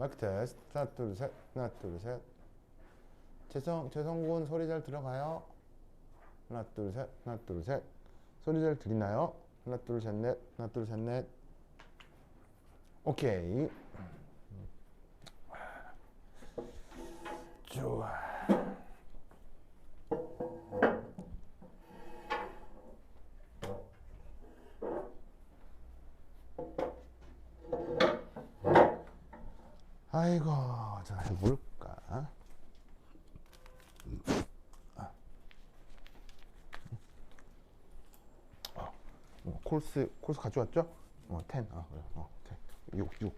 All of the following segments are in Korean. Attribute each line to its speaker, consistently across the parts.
Speaker 1: 마이크 테스트. 하나, 둘, 셋. 하나, 둘, 셋. 재성군 소리 잘 들어가요? 하나, 둘, 셋. 하나, 둘, 셋. 소리 잘 들리나요? 하나, 둘, 셋, 넷. 하나, 둘, 셋, 넷. 오케이. 좋아. 아이고, 자, 해볼까? 콜스 가져왔죠? 10. 그래. 6.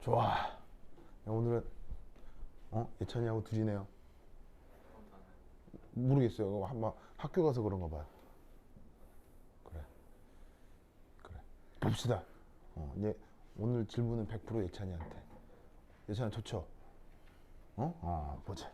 Speaker 1: 좋아. 오늘은 예찬이하고 둘이네요. 모르겠어요. 한번 학교 가서 그런가 봐요. 그래. 봅시다. 이제 오늘 질문은 100% 예찬이한테. 예찬아 좋죠? 보자.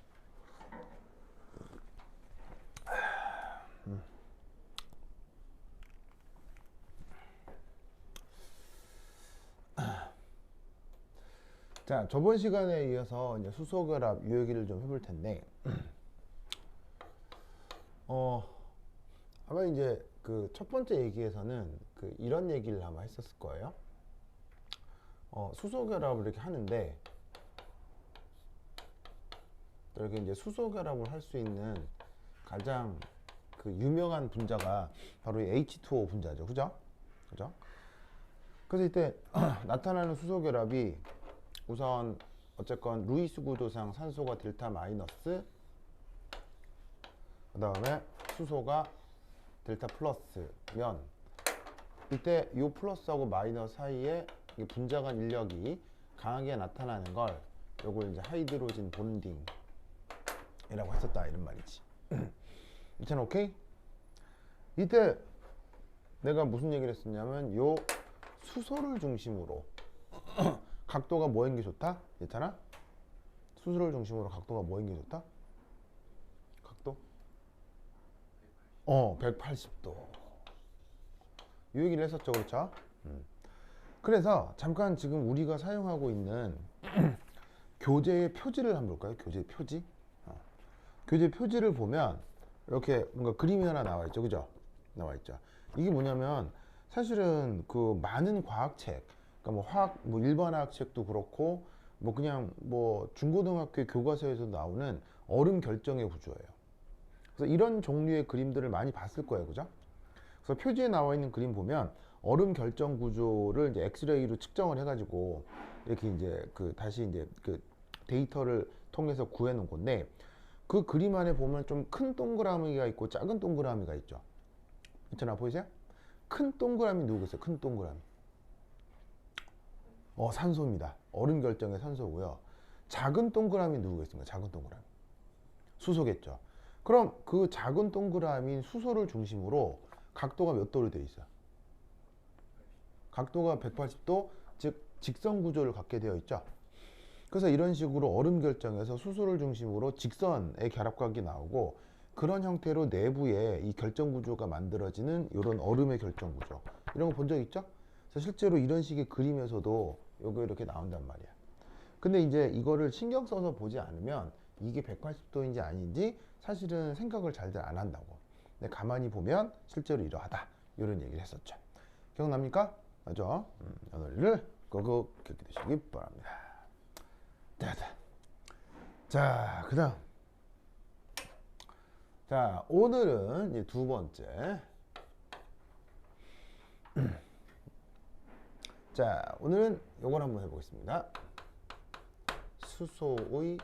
Speaker 1: 자, 저번 시간에 이어서 이제 수소결합 이 얘기를 좀 해볼 텐데, 아마 이제 그 첫 번째 얘기에서는 이런 얘기를 아마 했었을 거예요. 수소결합을 이렇게 하는데, 이렇게 이제 수소결합을 할 수 있는 가장 유명한 분자가 바로 이 H2O 분자죠. 그죠? 그래서 이때 나타나는 수소결합이 우선 어쨌건 루이스 구조상 산소가 델타 마이너스, 그 다음에 수소가 델타 플러스면, 이때 이 플러스하고 마이너스 사이에 분자간 인력이 강하게 나타나는 걸 요걸 이제 하이드로진 본딩이라고 했었다 이런 말이지. 이찬 오케이? 이때 내가 무슨 얘기를 했었냐면 요 수소를 중심으로 각도가 뭐인 게 좋다? 있잖아? 수소를 중심으로 각도가 뭐인 게 좋다? 각도? 180도. 이 얘기를 했었죠. 그렇죠? 그래서 잠깐 지금 우리가 사용하고 있는 교재의 표지를 한번 볼까요? 교재 표지. 교재 표지를 보면 이렇게 뭔가 그림이 하나 나와 있죠. 그죠? 나와 있죠. 이게 뭐냐면 사실은 많은 과학책, 그러니까 뭐 화학, 뭐 일반화학 책도 그렇고, 뭐 그냥 뭐 중고등학교 교과서에서 나오는 얼음 결정의 구조예요. 그래서 이런 종류의 그림들을 많이 봤을 거예요. 그죠? 그래서 표지에 나와 있는 그림 보면 얼음 결정 구조를 이제 엑스레이로 측정을 해가지고 이렇게 이제 다시 이제 데이터를 통해서 구해 놓은 건데, 그 그림 안에 보면 좀 큰 동그라미가 있고 작은 동그라미가 있죠. 있잖아, 보이세요? 큰 동그라미 누구겠어요? 큰 동그라미. 산소입니다. 얼음 결정의 산소고요. 작은 동그라미 누구겠습니까? 작은 동그라미. 수소겠죠. 그럼 그 작은 동그라미인 수소를 중심으로 각도가 몇 도로 되어 있어요? 각도가 180도, 즉 직선 구조를 갖게 되어 있죠. 그래서 이런 식으로 얼음 결정에서 수소를 중심으로 직선의 결합각이 나오고, 그런 형태로 내부에 이 결정 구조가 만들어지는 이런 얼음의 결정 구조, 이런 거 본 적 있죠? 그래서 실제로 이런 식의 그림에서도 요거 이렇게 나온단 말이야. 근데 이제 이거를 신경 써서 보지 않으면 이게 180도인지 아닌지 사실은 생각을 잘들 안 한다고. 근데 가만히 보면 실제로 이러하다, 이런 얘기를 했었죠. 기억납니까? 맞죠? 오늘을 꼭 기억해 두시기 바랍니다. 자, 그 다음. 자, 오늘은 이제 두 번째. 자, 오늘은 요걸 한번 해보겠습니다. 수소의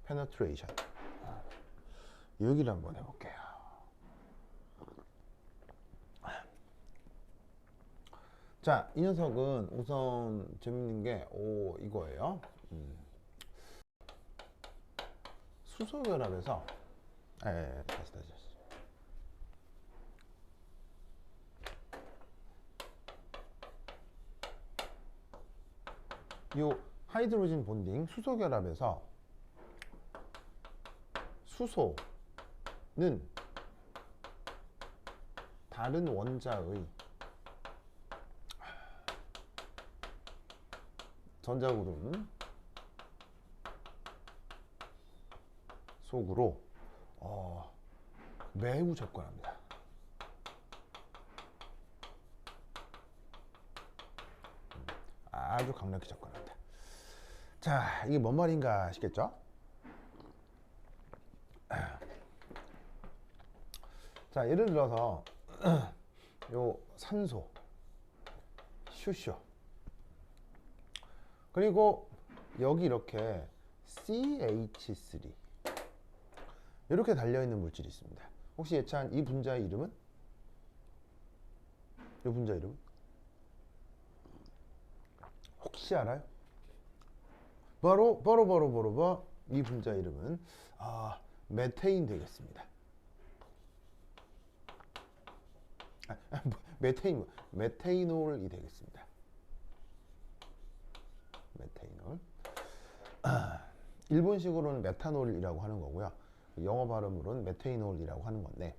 Speaker 1: 페네트레이션. 이 얘기를 한번 해볼게요. 자, 이 녀석은 우선 재밌는 게 이거예요. 수소결합에서 다시. 요 하이드로진 본딩 수소결합에서 수소는 다른 원자의 전자구름 속으로 매우 접근합니다. 아주 강력히 접근합니다. 자, 이게 뭔 말인가 아시겠죠? 자, 예를 들어서 요 산소 슈쇼 그리고 여기 이렇게 CH3 이렇게 달려있는 물질이 있습니다. 혹시 예찬 이 분자의 이름은? 이 분자 이름은? 혹시 알아요? 바로 이 분자 이름은 메테인 되겠습니다. 메테이놀이 되겠습니다. 메테이놀. 일본식으로는 메탄올이라고 하는 거고요. 영어 발음으로는 메테이놀이라고 하는 건데,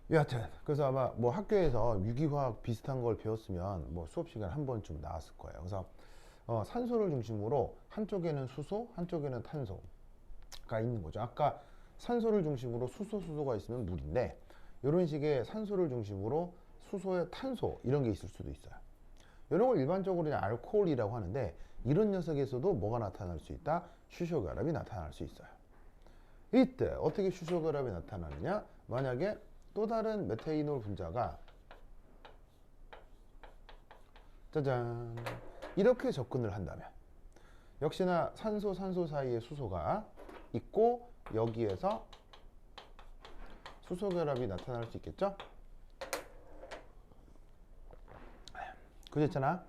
Speaker 1: 여하튼 그래서 아마 뭐 학교에서 유기화학 비슷한 걸 배웠으면 뭐 수업 시간 한 번쯤 나왔을 거예요. 그래서 산소를 중심으로 한쪽에는 수소, 한쪽에는 탄소가 있는 거죠. 아까 산소를 중심으로 수소가 있으면 물인데, 이런 식의 산소를 중심으로 수소에 탄소 이런 게 있을 수도 있어요. 이런 걸 일반적으로 그냥 알코올이라고 하는데, 이런 녀석에서도 뭐가 나타날 수 있다? 수소결합이 나타날 수 있어요. 이때 어떻게 수소결합이 나타나느냐? 만약에 또 다른 메테이놀 분자가 짜잔 이렇게 접근을 한다면, 역시나 산소 사이에 수소가 있고 여기에서 수소결합이 나타날 수 있겠죠? 그랬잖아.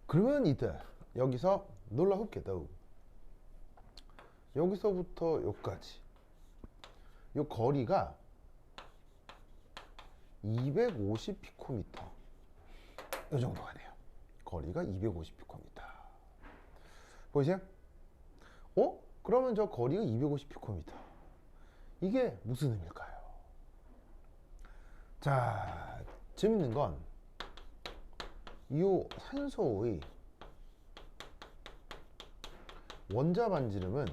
Speaker 1: 그러면 이때 여기서 놀라웠게도 여기서부터 여기까지 이 거리가 250 피코미터 이 정도가 돼요. 거리가 250 피코미터 보이세요? 그러면 저 거리가 250 피코미터 이게 무슨 의미일까요? 자, 재밌는 건 이 산소의 원자 반지름은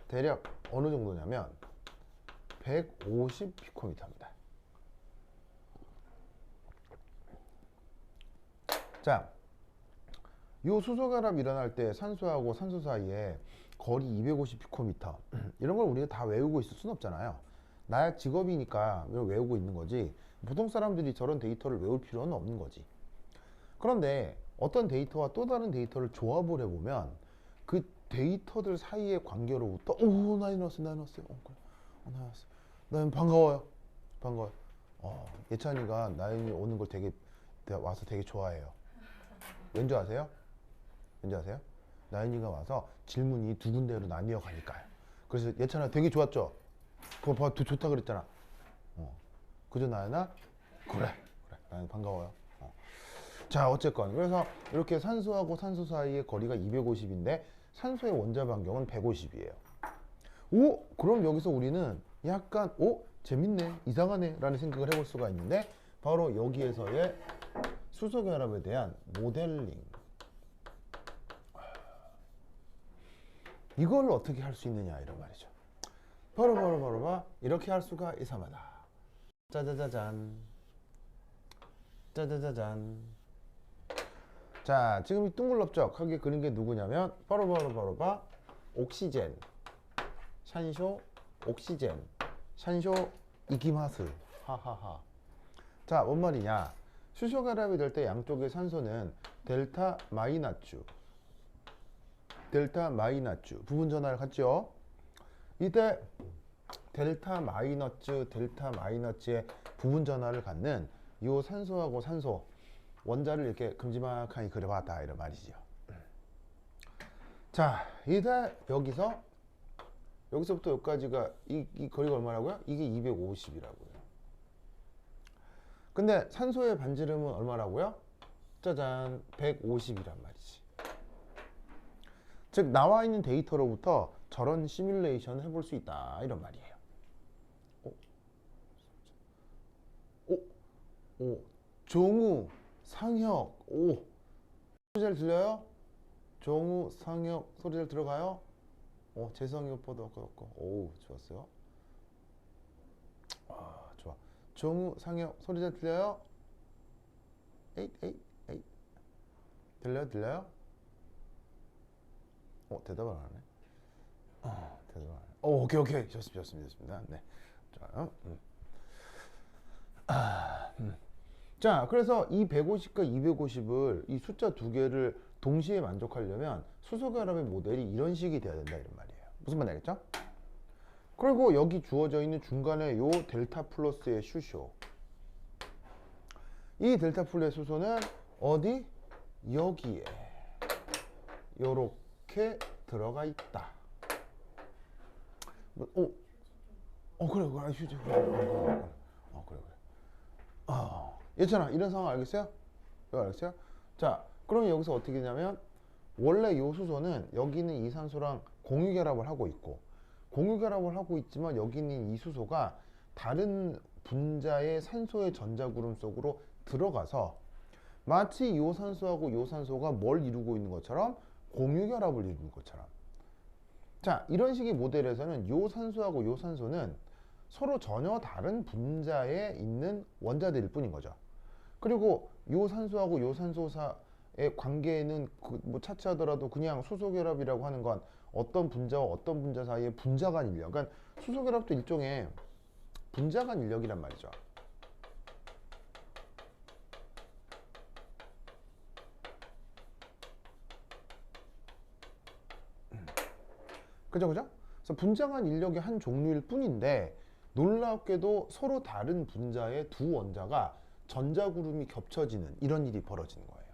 Speaker 1: 대략 어느 정도냐면 150 피코미터입니다. 자, 이 수소결합 일어날 때 산소하고 산소 사이에 거리 250 피코미터 이런 걸 우리가 다 외우고 있을 수는 없잖아요. 나의 직업이니까 외우고 있는 거지, 보통 사람들이 저런 데이터를 외울 필요는 없는 거지. 그런데 어떤 데이터와 또 다른 데이터를 조합을 해보면 그 데이터들 사이의 관계로부터 나이 넣었어요. 나연 반가워요. 예찬이가 나연이 오는 걸 와서 되게 좋아해요. 왠지 아세요? 나연이가 와서 질문이 두 군데로 나뉘어 가니까요. 그래서 예찬아 되게 좋았죠? 그거 봐, 좋다 그랬잖아. 그죠 나연아? 그래 나연 반가워요. 자, 어쨌건 그래서 이렇게 산소하고 산소 사이의 거리가 250인데 산소의 원자 반경은 150이에요. 그럼 여기서 우리는 약간 재밌네, 이상하네 라는 생각을 해볼 수가 있는데, 바로 여기에서의 수소결합에 대한 모델링, 이걸 어떻게 할 수 있느냐 이런 말이죠. 바로 이렇게 할 수가 있습니다. 짜자자잔. 자, 지금 이 둥글럽적하게 그린 게 누구냐면 바로 옥시젠, 산소, 옥시젠, 산소, 이기마스. 하하하. 자, 뭔 말이냐? 수소결합이 될 때 양쪽의 산소는 델타 마이너츠 부분 전하를 갖죠. 이때 델타 마이너스의 부분 전하를 갖는 이 산소하고 산소 원자를 이렇게 큼지막하게 그려봤다 이런 말이죠. 자, 이때 여기서부터 여기까지가 이 거리가 얼마라고요? 이게 250이라고요. 근데 산소의 반지름은 얼마라고요? 짜잔, 150이란 말이지. 즉 나와 있는 데이터로부터 저런 시뮬레이션을 해볼 수 있다 이런 말이에요. 종우, 상혁, 소리 잘 들려요? 종우, 상혁 소리 잘 들어가요? 재성이 오빠도 아까 좋았어요. 좋아. 종우, 상혁 소리 잘 들려요? 에잇. 들려요? 대답을 안 하네. 대답을 안 해. 오케이. 좋습니다. 네. 좋아요. 자, 그래서 이 150과 250을 이 숫자 두 개를 동시에 만족하려면 수소결합의 모델이 이런 식이 돼야 된다 이런 말이에요. 무슨 말 알겠죠? 그리고 여기 주어져 있는 중간에 요 델타 플러스의 수소, 이 델타 플러스의 수소는 어디? 여기에 요렇게 들어가 있다. 그래. 얘잖아. 이런 상황 알겠어요? 이거 알겠어요? 자, 그럼 여기서 어떻게 되냐면 원래 요 수소는 여기 있는 이 산소랑 공유결합을 하고 있고, 공유결합을 하고 있지만 여기 있는 이 수소가 다른 분자의 산소의 전자구름 속으로 들어가서 마치 요 산소하고 요 산소가 뭘 이루고 있는 것처럼 공유결합을 이루는 것처럼. 자, 이런 식의 모델에서는 요 산소하고 요 산소는 서로 전혀 다른 분자에 있는 원자들일 뿐인 거죠. 그리고 요 산소하고 요 산소사의 관계는 뭐 차치하더라도 그냥 수소결합이라고 하는 건 어떤 분자와 어떤 분자 사이의 분자간 인력, 그러니까 수소결합도 일종의 분자간 인력이란 말이죠. 그죠? 그래서 분자간 인력의 한 종류일 뿐인데 놀랍게도 서로 다른 분자의 두 원자가 전자구름이 겹쳐지는 이런 일이 벌어지는 거예요.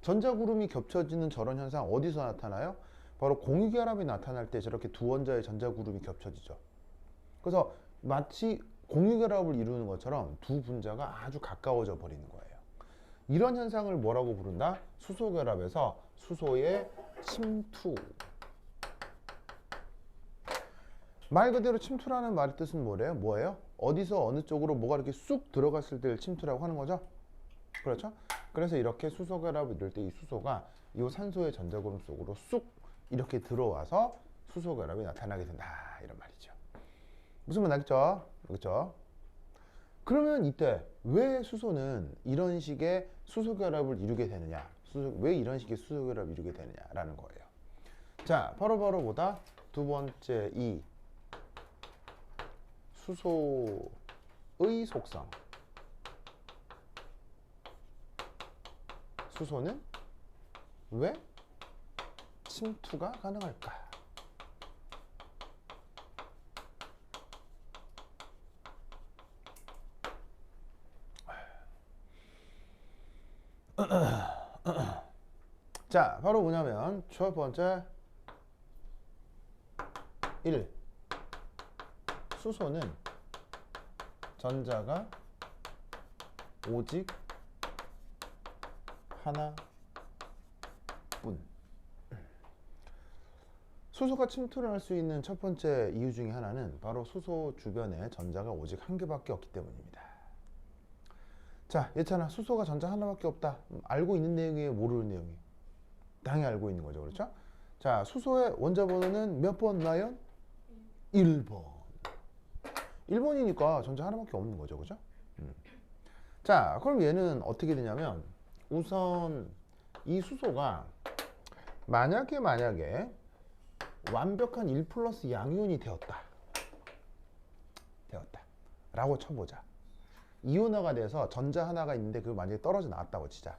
Speaker 1: 전자구름이 겹쳐지는 저런 현상 어디서 나타나요? 바로 공유결합이 나타날 때 저렇게 두 원자의 전자구름이 겹쳐지죠. 그래서 마치 공유결합을 이루는 것처럼 두 분자가 아주 가까워져 버리는 거예요. 이런 현상을 뭐라고 부른다? 수소결합에서 수소의 침투. 말 그대로 침투라는 말의 뜻은 뭐예요? 어디서 어느 쪽으로 뭐가 이렇게 쑥 들어갔을 때를 침투라고 하는 거죠. 그렇죠? 그래서 이렇게 수소결합을 이룰 때 이 수소가 이 산소의 전자구름 속으로 쑥 이렇게 들어와서 수소결합이 나타나게 된다 이런 말이죠. 무슨 말 알겠죠? 그렇죠? 그러면 이때 왜 수소는 이런 식의 수소결합을 이루게 되느냐? 왜 이런 식의 수소결합을 이루게 되느냐라는 거예요. 자, 바로 보다 두 번째 이 수소의 속성. 수소는 왜 침투가 가능할까? 자, 바로 뭐냐면 첫 번째 1. 수소는 전자가 오직 하나뿐. 수소가 침투를 할 수 있는 첫 번째 이유 중에 하나는 바로 수소 주변에 전자가 오직 한 개밖에 없기 때문입니다. 자, 예찬아, 수소가 전자 하나밖에 없다. 알고 있는 내용이에요, 모르는 내용이에요? 당연히 알고 있는 거죠, 그렇죠? 자, 수소의 원자 번호는 몇 번 나연? 1번. 1번이니까 전자 하나밖에 없는 거죠, 그죠? 자, 그럼 얘는 어떻게 되냐면 우선 이 수소가 만약에 완벽한 1 플러스 양이온이 되었다 라고 쳐보자. 이온화가 돼서 전자 하나가 있는데 그거 만약에 떨어져 나왔다고 치자.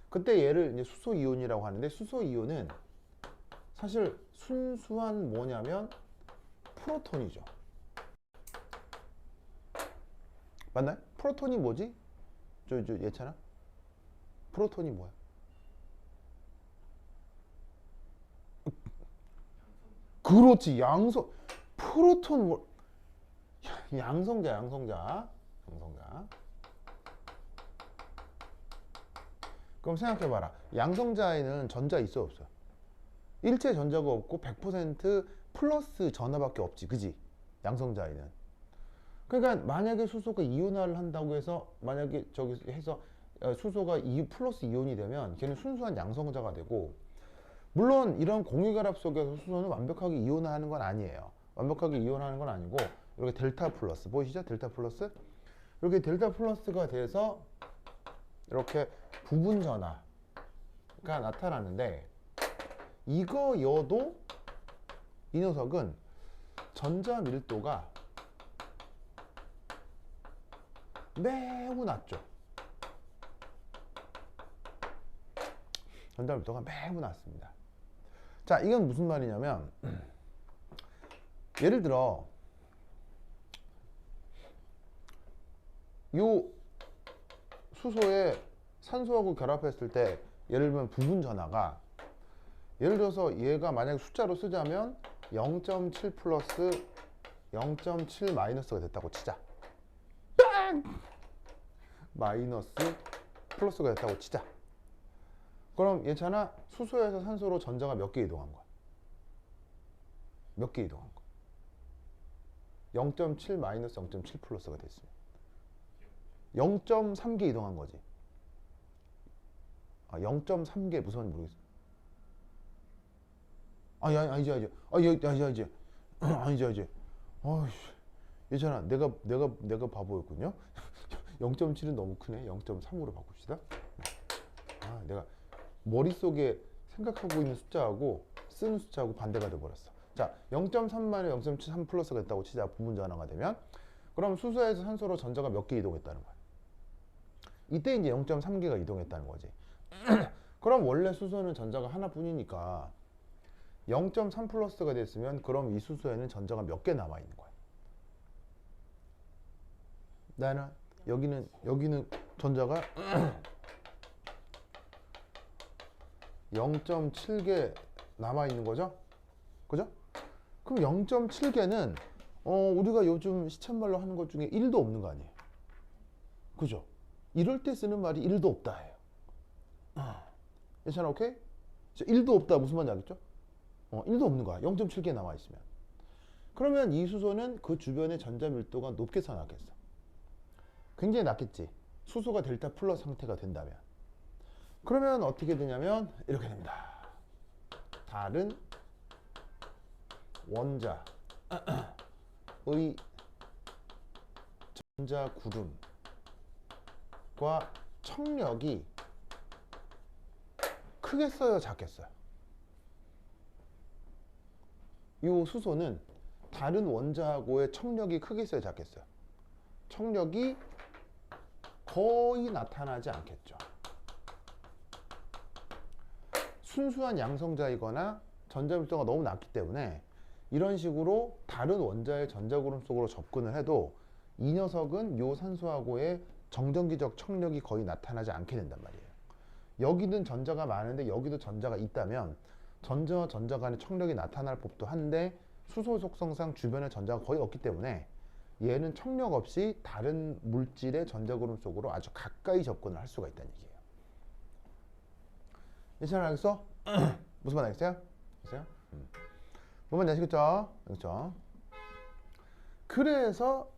Speaker 1: 그때 얘를 이제 수소 이온이라고 하는데, 수소 이온은 사실 순수한 뭐냐면 프로톤이죠. 맞나요? 프로톤이 뭐지? 예찬아? 프로톤이 뭐야? 그렇지, 프로톤 양성자. 그럼 생각해봐라. 양성자에는 전자 있어 없어? 일체 전자가 없고 100% 플러스 전하밖에 없지, 그지? 양성자에는. 그러니까 만약에 수소가 이온화를 한다고 해서 만약에 저기 해서 수소가 플러스 이온이 되면 걔는 순수한 양성자가 되고, 물론 이런 공유결합 속에서 수소는 완벽하게 이온화하는 건 아니에요. 완벽하게 이온화하는 건 아니고 이렇게 델타 플러스 보이시죠? 델타 플러스 이렇게 델타 플러스가 돼서 이렇게 부분 전하가 나타나는데, 이거여도 이 녀석은 전자 밀도가 매우 낮죠. 전자 밀도가 매우 낮습니다. 자, 이건 무슨 말이냐면 예를 들어 요 수소에 산소하고 결합했을 때 예를 들면 부분 전하가, 예를 들어서 얘가 만약에 숫자로 쓰자면 0.7 플러스 0.7 마이너스가 됐다고 치자. 빵! 마이너스 플러스가 됐다고 치자. 그럼 얘잖아, 수소에서 산소로 전자가 몇 개 이동한 거야? 몇 개 이동한 거야? 0.7 마이너스 0.7 플러스가 됐으면 0.3개 이동한 거지. 0.3개 무슨 말인지 모르겠어. 아니지. 얘잖아, 내가 바보였군요. 0.7은 너무 크네. 0.3으로 바꿉시다. 내가 머릿속에 생각하고 있는 숫자하고 쓰는 숫자하고 반대가 돼버렸어. 자, 0.3만에 0.3 플러스가 됐다고 치자. 부분 전하가 되면. 그럼 수소에서 산소로 전자가 몇 개 이동했다는 거야? 이때 이제 0.3개가 이동했다는 거지. 그럼 원래 수소는 전자가 하나뿐이니까 0.3 플러스가 됐으면 그럼 이 수소에는 전자가 몇 개 남아 있는 거야? 나는 여기는 전자가 0.7개 남아 있는 거죠? 그죠? 그럼 0.7개는 우리가 요즘 시쳇말로 하는 것 중에 1도 없는 거 아니에요? 그죠? 이럴 때 쓰는 말이 1도 없다 해요. 괜찮아? 오케이? 1도 없다 무슨 말인지 알겠죠? 1도 없는 거야. 0.7개 남아 있으면. 그러면 이 수소는 그 주변의 전자 밀도가 높겠어, 낮겠어? 굉장히 낮겠지. 수소가 델타 플러스 상태가 된다면. 그러면 어떻게 되냐면 이렇게 됩니다. 다른 원자의 전자 구름과 청력이 크겠어요, 작겠어요? 이 수소는 다른 원자하고의 청력이 크겠어요, 작겠어요? 청력이 거의 나타나지 않겠죠. 순수한 양성자이거나 전자 밀도가 너무 낮기 때문에 이런 식으로 다른 원자의 전자구름 속으로 접근을 해도 이 녀석은 요 산소하고의 정전기적 청력이 거의 나타나지 않게 된단 말이에요. 여기는 전자가 많은데 여기도 전자가 있다면 전자와 전자 간의 청력이 나타날 법도 한데 수소 속성상 주변에 전자가 거의 없기 때문에 얘는 청력 없이 다른 물질의 전자구름 속으로 아주 가까이 접근을 할 수가 있다는 얘기예요. 이해는 알겠어? 무슨 말 알겠어요? 알겠어요? 뭔 말인지 아시겠죠? 그렇죠? 그래서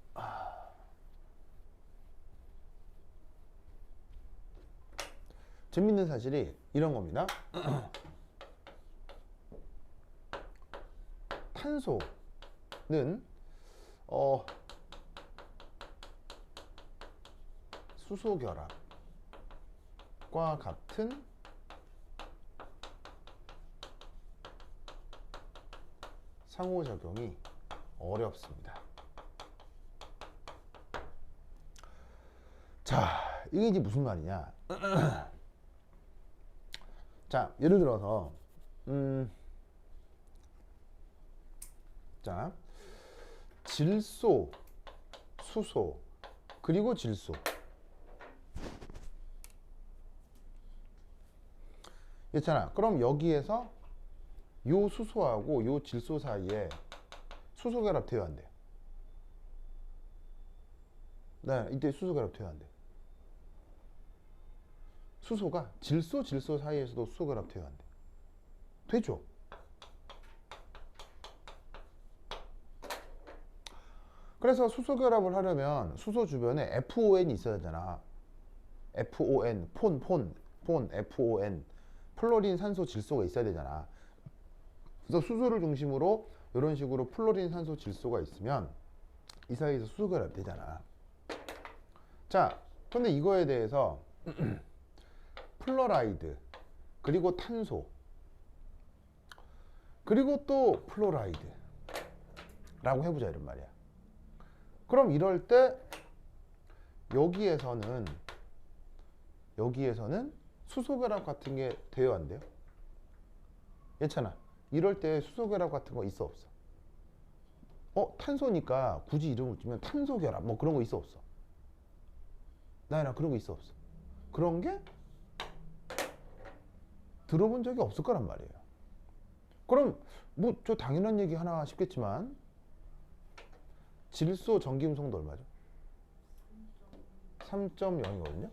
Speaker 1: 재밌는 사실이 이런 겁니다. 탄소는 수소 결합과 같은 상호작용이 어렵습니다. 자, 이게 이제 무슨 말이냐? 자, 예를 들어서 자, 질소, 수소, 그리고 질소. 있잖아. 그럼 여기에서 요 수소하고 요 질소 사이에 수소 결합 돼야 안 돼. 네, 이때 수소 결합 돼야 안 돼. 수소가 질소, 질소 사이에서도 수소 결합 돼야 안 돼. 되죠? 그래서 수소 결합을 하려면 수소 주변에 FON이 있어야 되잖아. FON, 폰, FON. 플로린, 산소, 질소가 있어야 되잖아. 그래서 수소를 중심으로 이런 식으로 플로린, 산소, 질소가 있으면 이 사이에서 수소 결합이 되잖아. 자, 근데 이거에 대해서 플로라이드, 그리고 탄소, 그리고 또 플로라이드 라고 해보자 이런 말이야. 그럼 이럴 때 여기에서는 수소 결합 같은 게 돼요 안 돼요? 괜찮아. 이럴 때 수소 결합 같은 거 있어 없어? 탄소니까 굳이 이름을 주면 탄소 결합 뭐 그런 거 있어 없어? 나연아 그런 거 있어 없어? 그런 게 들어본 적이 없을 거란 말이에요. 그럼 뭐 저 당연한 얘기 하나 싶겠지만 질소 전기음성도 얼마죠? 3.0이거든요.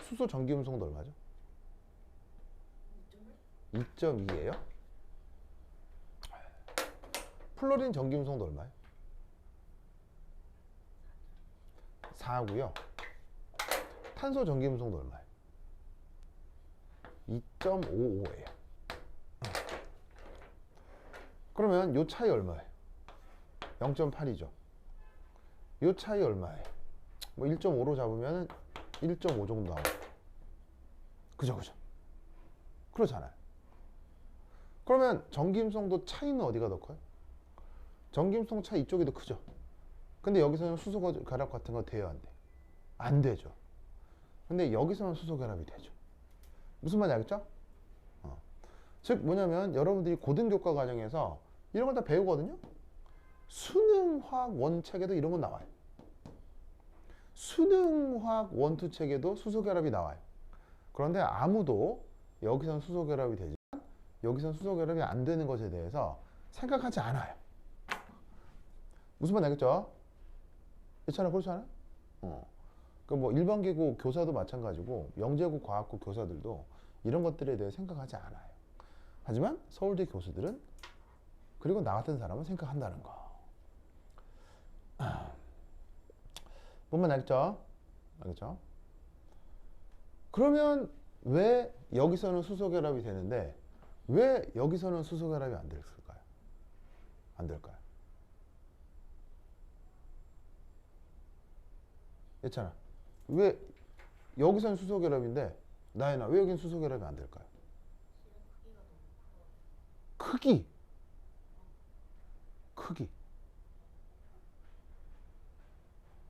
Speaker 1: 수소 전기음성도 얼마죠? 2.2예요. 플로린 전기음성도 얼마예요? 4고요. 탄소 전기음성도 얼마예요? 2.55예요. 그러면 요 차이 얼마예요? 0.8이죠. 요 차이 얼마예요? 뭐 1.5로 잡으면 1.5 정도 나오고. 그죠? 그렇잖아요. 그러면 전기음성도 차이는 어디가 더 커요? 전기음성 차이 이쪽이 더 크죠. 근데 여기서는 수소 결합 같은 거 돼요 안 돼? 안 되죠. 근데 여기서는 수소 결합이 되죠. 무슨 말인지 알겠죠? 즉 뭐냐면 여러분들이 고등교과 과정에서 이런 걸 다 배우거든요. 수능화학 원책에도 이런 건 나와요. 수능화학 원투 책에도 수소 결합이 나와요. 그런데 아무도 여기선 수소 결합이 되지만 여기선 수소 결합이 안 되는 것에 대해서 생각하지 않아요. 무슨 말 알겠죠? 그렇잖아, 그렇지 않아? 그 뭐 일반계고 교사도 마찬가지고 영재고 과학고 교사들도 이런 것들에 대해 생각하지 않아요. 하지만 서울대 교수들은 그리고 나 같은 사람은 생각한다는 거. 뭔 말 알겠죠? 알겠죠? 그러면 왜 여기서는 수소 결합이 되는데 왜 여기서는 수소 결합이 안 됐을까요? 안 될까요? 있잖아. 왜 여기서는 수소 결합인데 나연아 왜 여기는 수소 결합이 안 될까요? 크기.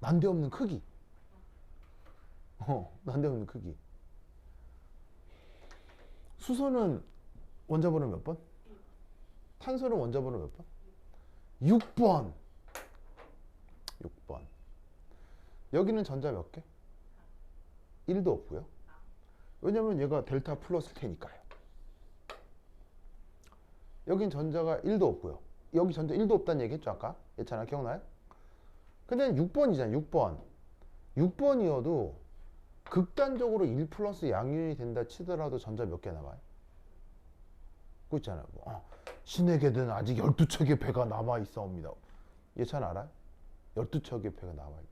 Speaker 1: 난데없는 크기. 난데없는 크기. 수소는 원자번호 몇 번? 탄소는 원자번호 몇 번? 6번. 6번. 여기는 전자 몇 개? 1도 없고요. 왜냐면 얘가 델타 플러스일 테니까요. 여긴 전자가 1도 없고요. 여기 전자 1도 없다는 얘기 했죠 아까? 예찬아 기억나요? 근데 6번이잖아요. 6번. 6번이어도 극단적으로 1 플러스 양이온이 된다 치더라도 전자 몇 개 남아요? 그거 있잖아요. 신에게는 아직 12척의 배가 남아있사옵니다. 예찬 알아요? 12척의 배가 남아있.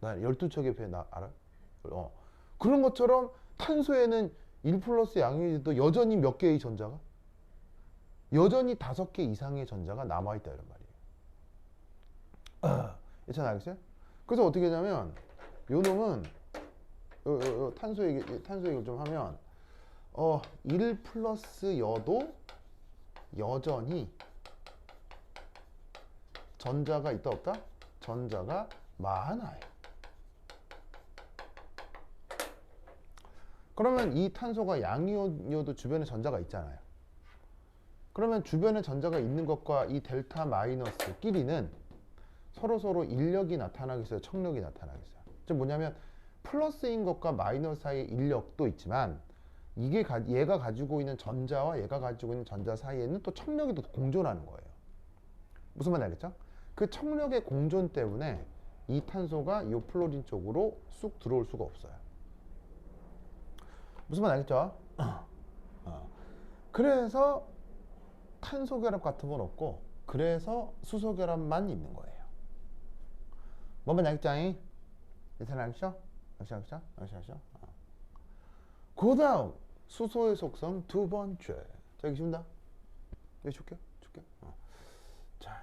Speaker 1: 나 12척의 배 알아요? 그런 것처럼 탄소에는 1 플러스 양이온이도 여전히 몇 개의 전자가? 여전히 5개 이상의 전자가 남아있다 이런 말이에요. 예찬 알겠어요? 그래서 어떻게 하냐면 요 놈은 탄소 얘기를 좀 하면 1 플러스 여도 여전히 전자가 있다 없다? 전자가 많아요. 그러면 이 탄소가 양이온이어도 주변에 전자가 있잖아요. 그러면 주변에 전자가 있는 것과 이 델타 마이너스 끼리는 서로 인력이 나타나겠어요? 청력이 나타나겠어요? 즉 뭐냐면 플러스인 것과 마이너스 사이의 인력도 있지만 이게 얘가 가지고 있는 전자와 얘가 가지고 있는 전자 사이에는 또 청력이 또 공존하는 거예요. 무슨 말인지 알겠죠? 그 청력의 공존 때문에 이 탄소가 이 플로린 쪽으로 쑥 들어올 수가 없어요. 무슨 말인지 알겠죠? 그래서 탄소 결합 같은 건 없고 그래서 수소 결합만 있는 거예요. 뭔가 알겠죠? 이제 알겠죠? 알겠죠? 그 다음 수소의 속성 두 번째. 자, 여기 줍니다. 여기 줄게. 자,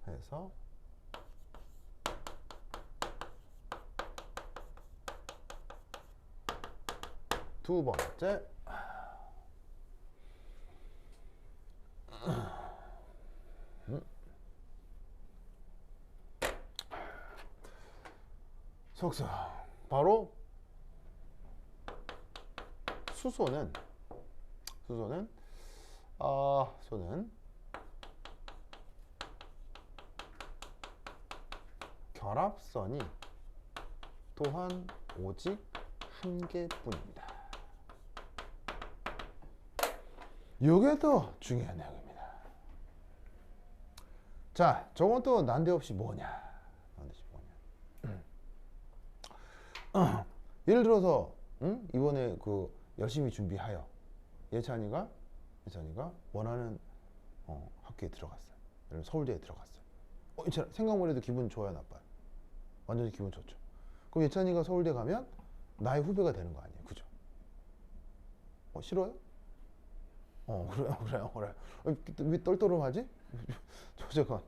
Speaker 1: 해서 두 번째 속성 바로 수소는 결합선이 또한 오직 한 개뿐입니다. 이게 더 중요한 내용입니다. 자, 저건 또 난데없이 뭐냐? 예를 들어서 이번에 그 열심히 준비하여 예찬이가 원하는 학교에 들어갔어요. 예를 들어 서울대에 들어갔어요. 예찬아, 생각만 해도 기분 좋아요, 나빠요? 완전히 기분 좋죠. 그럼 예찬이가 서울대 가면 나의 후배가 되는 거 아니에요, 그죠? 싫어요? 그래요. 왜 떨떠름하지? 저건.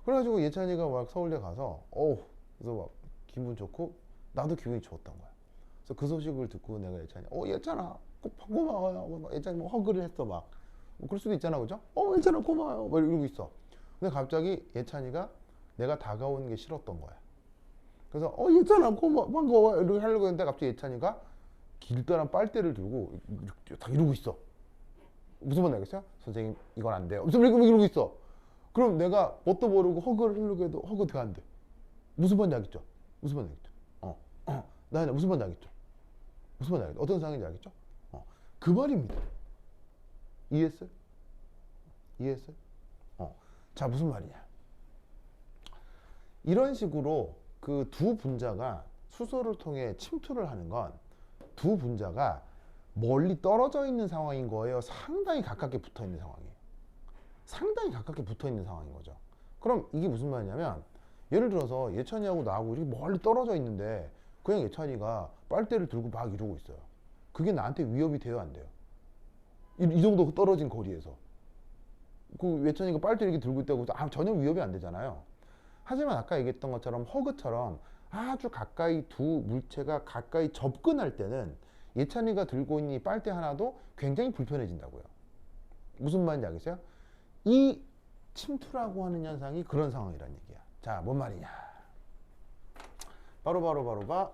Speaker 1: 그래가지고 예찬이가 막 서울대 가서, 그래서 막 기분 좋고, 나도 기분이 좋았던 거야. 그래서 그 소식을 듣고 내가 예찬이, 예찬아, 고마워요. 예찬이 뭐 허그를 했어, 막. 뭐 그럴 수도 있잖아, 그죠? 예찬아, 고마워요. 막 이러고 있어. 근데 갑자기 예찬이가 내가 다가오는 게 싫었던 거야. 그래서, 예찬아, 반가워. 이렇게 하려고 했는데 갑자기 예찬이가 길다란 빨대를 들고 다 이러고 있어. 무슨 말인지 알겠어요? 선생님, 이건 안 돼요. 무슨 이러고 있어. 그럼 내가 뭣도 모르고 허그를 하려고 해도 허그 돼, 안 돼? 무슨 말인지 알겠죠? 나연아, 무슨 말인지 알겠죠? 무슨 말인지 알겠죠? 어떤 상황인지 알겠죠? 그 말입니다. 이해했어요? 자, 무슨 말이냐? 이런 식으로 그 두 분자가 수소를 통해 침투를 하는 건 두 분자가 멀리 떨어져 있는 상황인 거예요? 상당히 가깝게 붙어 있는 상황이에요? 상당히 가깝게 붙어 있는 상황인 거죠. 그럼 이게 무슨 말이냐면 예를 들어서 예찬이하고 나하고 이렇게 멀리 떨어져 있는데 그냥 예찬이가 빨대를 들고 막 이러고 있어요. 그게 나한테 위협이 돼요, 안 돼요? 이 정도 떨어진 거리에서 그 예찬이가 빨대 이렇게 들고 있다고 해서 전혀 위협이 안 되잖아요. 하지만 아까 얘기했던 것처럼 허그처럼 아주 가까이 두 물체가 가까이 접근할 때는 예찬이가 들고 있는 이 빨대 하나도 굉장히 불편해진다고요. 무슨 말인지 알겠어요? 이 침투라고 하는 현상이 그런 상황이란 얘기야. 자, 뭔 말이냐? 바로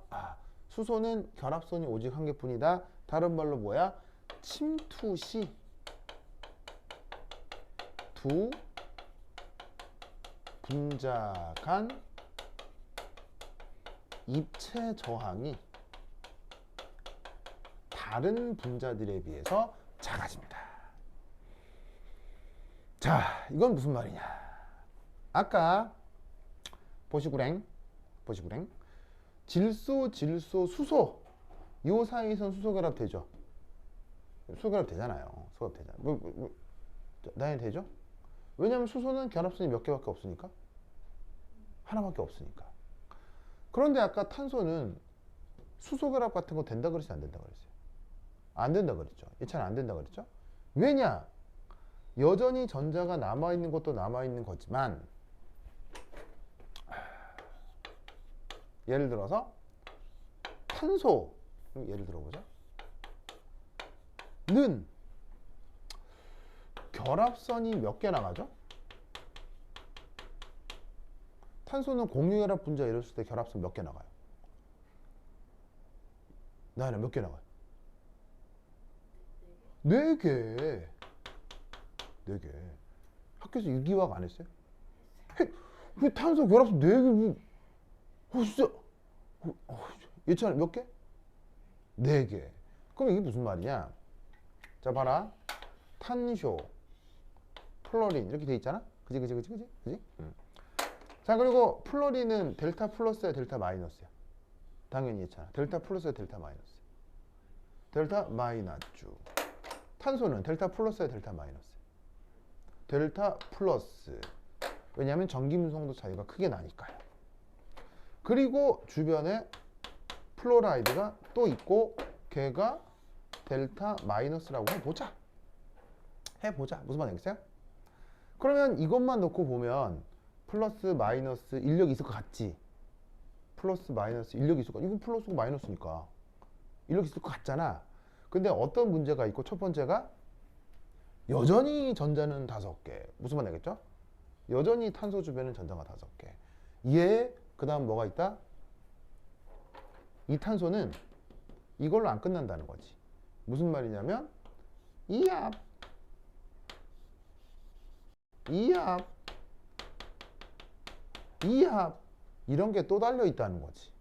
Speaker 1: 수소는 결합선이 오직 한 개뿐이다. 다른 말로 뭐야? 침투 시 두 분자 간 입체 저항이 다른 분자들에 비해서 작아집니다. 자, 이건 무슨 말이냐? 아까 보시구랭 질소, 수소 이 사이에선 수소 결합 되죠? 수소 결합 되잖아요. 나연 되죠? 왜냐하면 수소는 결합선이 몇 개밖에 없으니까, 하나밖에 없으니까. 그런데 아까 탄소는 수소 결합 같은 거 된다 그랬어요, 안 된다 그랬어요? 안 된다 그랬죠. 예찬 안 된다 그랬죠? 왜냐? 여전히 전자가 남아있는 것도 남아있는 거지만 예를 들어서 탄소 예를 들어보자. 는 결합선이 몇 개 나가죠? 탄소는 공유결합 분자 이랬을 때 결합선 몇 개 나가요? 나연아 몇 개 나가요? 4개. 4개. 학교에서 유기화학 안 했어요? 왜 탄소 결합선 4개? 진짜. 예찬아 몇 개? 4개. 그럼 이게 무슨 말이냐? 자 봐라. 탄쇼, 플로린 이렇게 돼 있잖아. 그지? 자 그리고 플로린은 델타 플러스야 델타 마이너스야? 당연히 예찬아. 델타 플러스야 델타 마이너스? 델타 마이너스. 탄소는 델타 플러스야 델타 마이너스? 델타 플러스. 왜냐하면 전기분성도 차이가 크게 나니까요. 그리고 주변에 플로라이드가 또 있고 걔가 델타 마이너스라고 해보자. 무슨 말이겠어요? 그러면 이것만 놓고 보면 플러스 마이너스 인력이 있을 것 같지? 플러스 마이너스 인력이 있을 것 같아. 이건 플러스고 마이너스니까 인력이 있을 것 같잖아. 근데 어떤 문제가 있고 첫 번째가 여전히 전자는 5개. 무슨 말이겠죠? 여전히 탄소 주변은 전자가 5개. 그 다음 뭐가 있다? 이 탄소는 이걸로 안 끝난다는 거지. 무슨 말이냐면 이압 이런 게 또 달려 있다는 거지.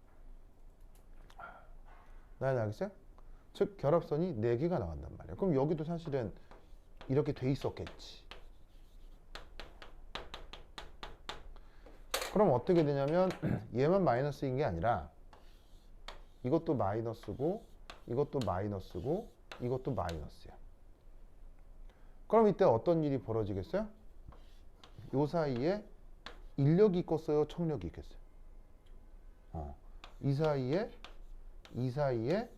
Speaker 1: 나는 알겠어요? 즉 결합선이 4개가 나간단 말이야. 그럼 여기도 사실은 이렇게 돼 있었겠지. 그럼 어떻게 되냐면 얘만 마이너스인 게 아니라 이것도 마이너스고 이것도 마이너스고 이것도 마이너스야. 그럼 이때 어떤 일이 벌어지겠어요? 요 사이에 인력이 있겠어요? 청력이 있겠어요? 이 사이에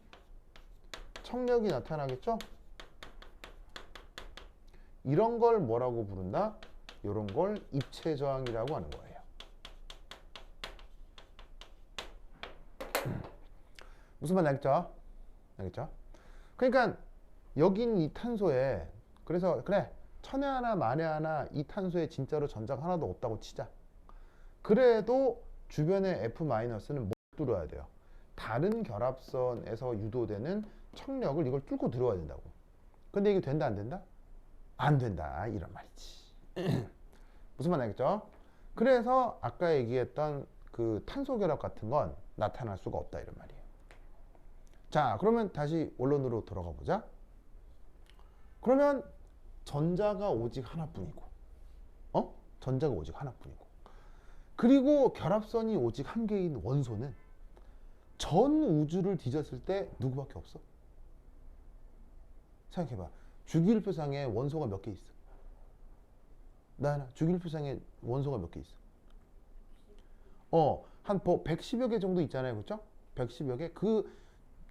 Speaker 1: 청력이 나타나겠죠? 이런 걸 뭐라고 부른다? 이런 걸 입체 저항이라고 하는 거예요. 무슨 말 알겠죠? 그러니까 여긴 이 탄소에 그래서 그래 천에 하나 만에 하나 이 탄소에 진짜로 전자가 하나도 없다고 치자. 그래도 주변에 F-는 못 뚫어야 돼요. 다른 결합선에서 유도되는 청력을 이걸 뚫고 들어와야 된다고. 근데 이게 된다 안 된다? 안 된다 이런 말이지. 무슨 말 알겠죠? 그래서 아까 얘기했던 그 탄소 결합 같은 건 나타날 수가 없다 이런 말이에요. 자 그러면 다시 원론으로 돌아가 보자. 그러면 전자가 오직 하나뿐이고 전자가 오직 하나뿐이고 그리고 결합선이 오직 한 개인 원소는 전 우주를 뒤졌을 때 누구밖에 없어? 생각해봐. 주기율표상에 원소가 몇 개 있어? 나연아 주기율표상에 원소가 몇 개 있어? 한 110여 개 정도 있잖아요. 그렇죠? 110여 개. 그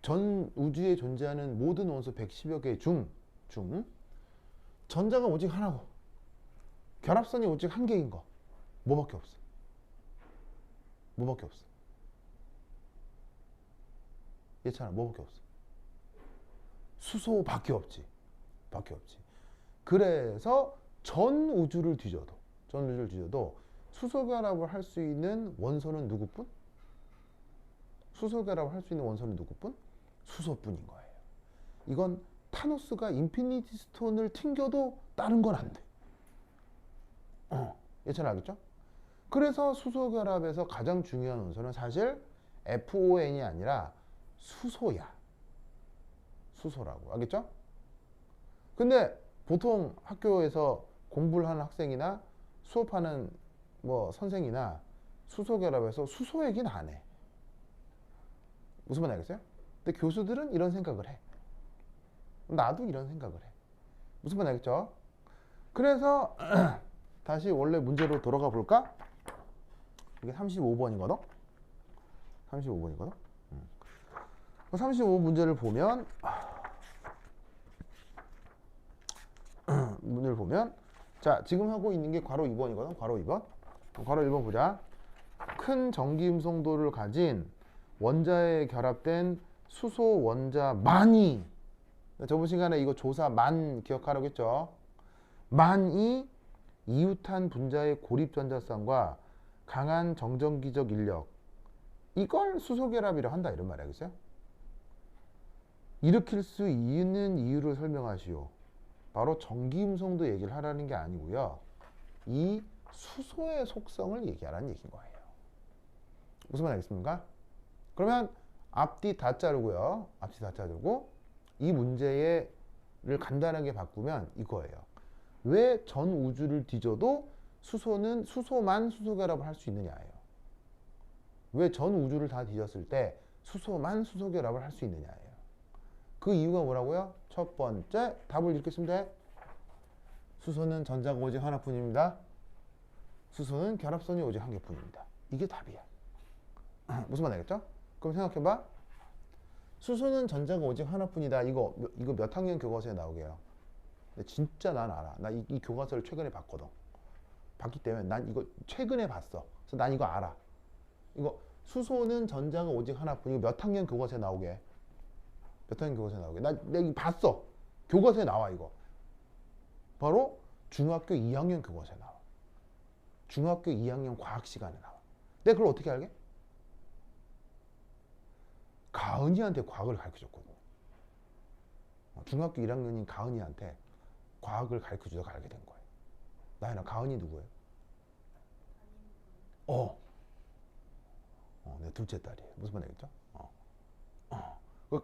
Speaker 1: 전 우주에 존재하는 모든 원소 110여 개 중 전자가 오직 하나고 결합선이 오직 한 개인 거 뭐밖에 없어? 예찬아 뭐밖에 없어? 수소밖에 없지. 그래서 전 우주를 뒤져도 수소 결합을 할 수 있는 원소는 누구뿐? 수소뿐인 거예요. 이건 타노스가 인피니티 스톤을 튕겨도 다른 건 안 돼. 예찬아 알겠죠? 그래서 수소 결합에서 가장 중요한 원소는 사실 FON이 아니라 수소야. 수소라고. 알겠죠? 근데 보통 학교에서 공부를 하는 학생이나 수업하는 뭐 선생이나 수소 결합에서 수소 얘기는 안 해. 무슨 말 알겠어요? 근데 교수들은 이런 생각을 해. 나도 이런 생각을 해. 무슨 말 알겠죠? 그래서 다시 원래 문제로 돌아가 볼까? 이게 35번이거든? 35번이거든? 35 문제를 보면 자 지금 하고 있는 게 괄호 2번이거든. 괄호 1번 보자. 큰 전기 음성도를 가진 원자에 결합된 수소 원자 만이 저번 시간에 이거 조사 만 기억하라고 했죠. 만이 이웃한 분자의 고립 전자쌍과 강한 정전기적 인력, 이걸 수소결합이라 한다 이런 말 알겠어요? 일으킬 수 있는 이유를 설명하시오. 바로 전기음성도 얘기를 하라는 게 아니고요. 이 수소의 속성을 얘기하라는 얘기인 거예요. 무슨 말 알겠습니까? 그러면 앞뒤 다 자르고요. 앞뒤 다 자르고 이 문제를 간단하게 바꾸면 이거예요. 왜 전 우주를 뒤져도 수소만 수소결합을 할 수 있느냐예요. 왜 전 우주를 다 뒤졌을 때 수소만 수소결합을 할 수 있느냐예요. 그 이유가 뭐라고요? 첫 번째, 답을 이렇게 쓰면 돼. 수소는 전자가 오직 하나뿐입니다. 수소는 결합선이 오직 한 개뿐입니다. 이게 답이야. 무슨 말 알겠죠? 그럼 생각해봐. 수소는 전자가 오직 하나뿐이다. 이거 몇 학년 교과서에 나오게요. 근데 진짜 난 알아. 나 이 교과서를 최근에 봤거든. 봤기 때문에 난 이거 최근에 봤어. 그래서 난 이거 알아. 이거 수소는 전자가 오직 하나뿐. 이거 몇 학년 교과서에 나오게? 몇 학년 교과서에 나오게? 내가 이거 봤어. 교과서에 나와 이거. 바로 중학교 2학년 교과서에 나와. 중학교 2학년 과학 시간에 나와. 내가 그걸 어떻게 알게? 가은이한테 과학을 가르쳐줬거든. 중학교 1학년인 가은이한테 과학을 가르쳐주다가 알게 된 거예요. 나연아, 가은이 누구예요? 내 둘째 딸이에요. 무슨 말 알겠죠?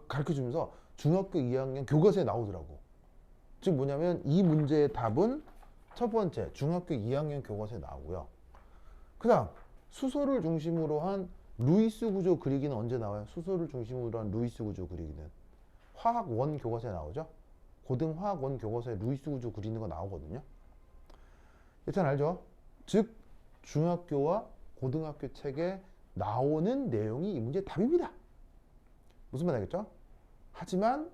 Speaker 1: 가르쳐주면서 중학교 2학년 교과서에 나오더라고. 즉 뭐냐면 이 문제의 답은 첫 번째 중학교 2학년 교과서에 나오고요. 그 다음 수소를 중심으로 한 루이스 구조 그리기는 언제 나와요? 수소를 중심으로 한 루이스 구조 그리기는 화학 원 교과서에 나오죠? 고등 화학 원 교과서에 루이스 구조 그리는 거 나오거든요. 일단 알죠? 즉 중학교와 고등학교 책에 나오는 내용이 이 문제의 답입니다. 무슨 말 알겠죠? 하지만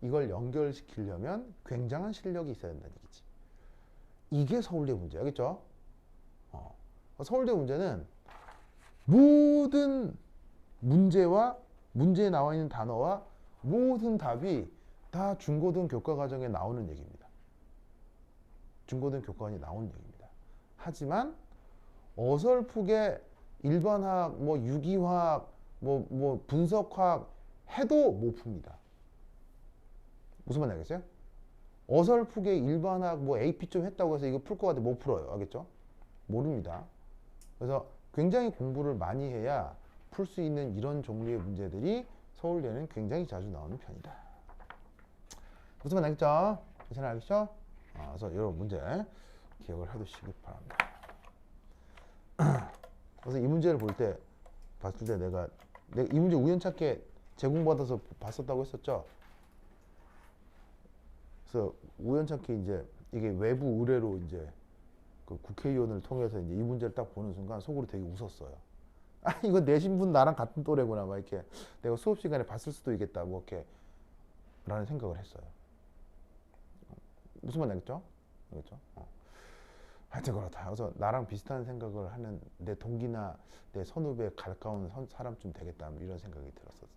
Speaker 1: 이걸 연결시키려면 굉장한 실력이 있어야 된다는 얘기지. 이게 서울대 문제야. 알겠죠? 서울대 문제는 모든 문제와 문제에 나와 있는 단어와 모든 답이 다 중고등 교과 과정에 나오는 얘기입니다. 중고등 교과관이 나오는 얘기입니다. 하지만 어설프게 일반화학, 유기화학, 분석화학 해도 못 풉니다. 무슨 말 알겠어요? 어설프게 일반화학 AP 좀 했다고 해서 이거 풀 것 같아 못 풀어요. 알겠죠? 모릅니다. 그래서 굉장히 공부를 많이 해야 풀 수 있는 이런 종류의 문제들이 서울대는 굉장히 자주 나오는 편이다. 무슨 말 알겠죠? 괜찮아 알겠죠? 그래서 이런 문제 기억을 해두시기 바랍니다. 그래서 이 문제를 봤을 때 내가 이 문제 우연찮게 제공받아서 봤었다고 했었죠. 그래서 우연찮게 이제 이게 외부 의뢰로 이제 그 국회의원을 통해서 이제 이 문제를 딱 보는 순간 속으로 되게 웃었어요. 이거 내 신분 나랑 같은 또래구나 막 이렇게 내가 수업 시간에 봤을 수도 있겠다 뭐 이렇게 라는 생각을 했어요. 무슨 말 알겠죠? 알겠죠? 하여튼 그렇다. 그래서 나랑 비슷한 생각을 하는 내 동기나 내 선후배 가까운 사람쯤 되겠다 이런 생각이 들었었죠.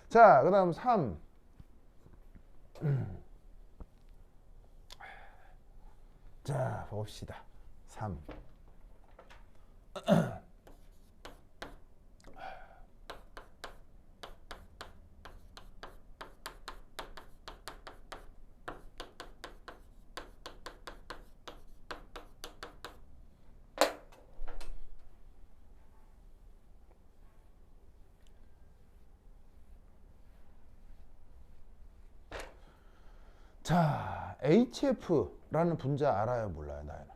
Speaker 1: 자, 그 다음 3. 자, 봅시다. 3. 자, HF라는 분자 알아요? 몰라요? 나연아?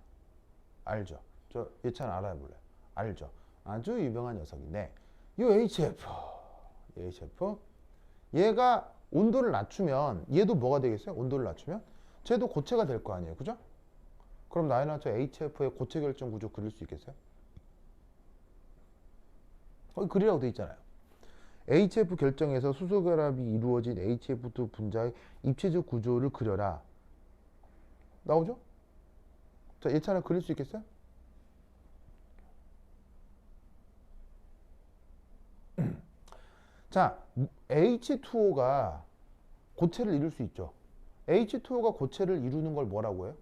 Speaker 1: 알죠? 저 예찬 알아요? 몰라요? 알죠? 아주 유명한 녀석인데 이 HF 얘가 온도를 낮추면 얘도 뭐가 되겠어요? 온도를 낮추면 쟤도 고체가 될 거 아니에요? 그죠? 그럼 나연아 저 HF의 고체 결정 구조 그릴 수 있겠어요? 거기 그리라고 돼 있잖아요. HF 결정에서 수소 결합이 이루어진 HF2 분자의 입체적 구조를 그려라. 나오죠? 자, 예찬아 그릴 수 있겠어요? 자, H2O가 고체를 이룰 수 있죠. H2O가 고체를 이루는 걸 뭐라고 해요?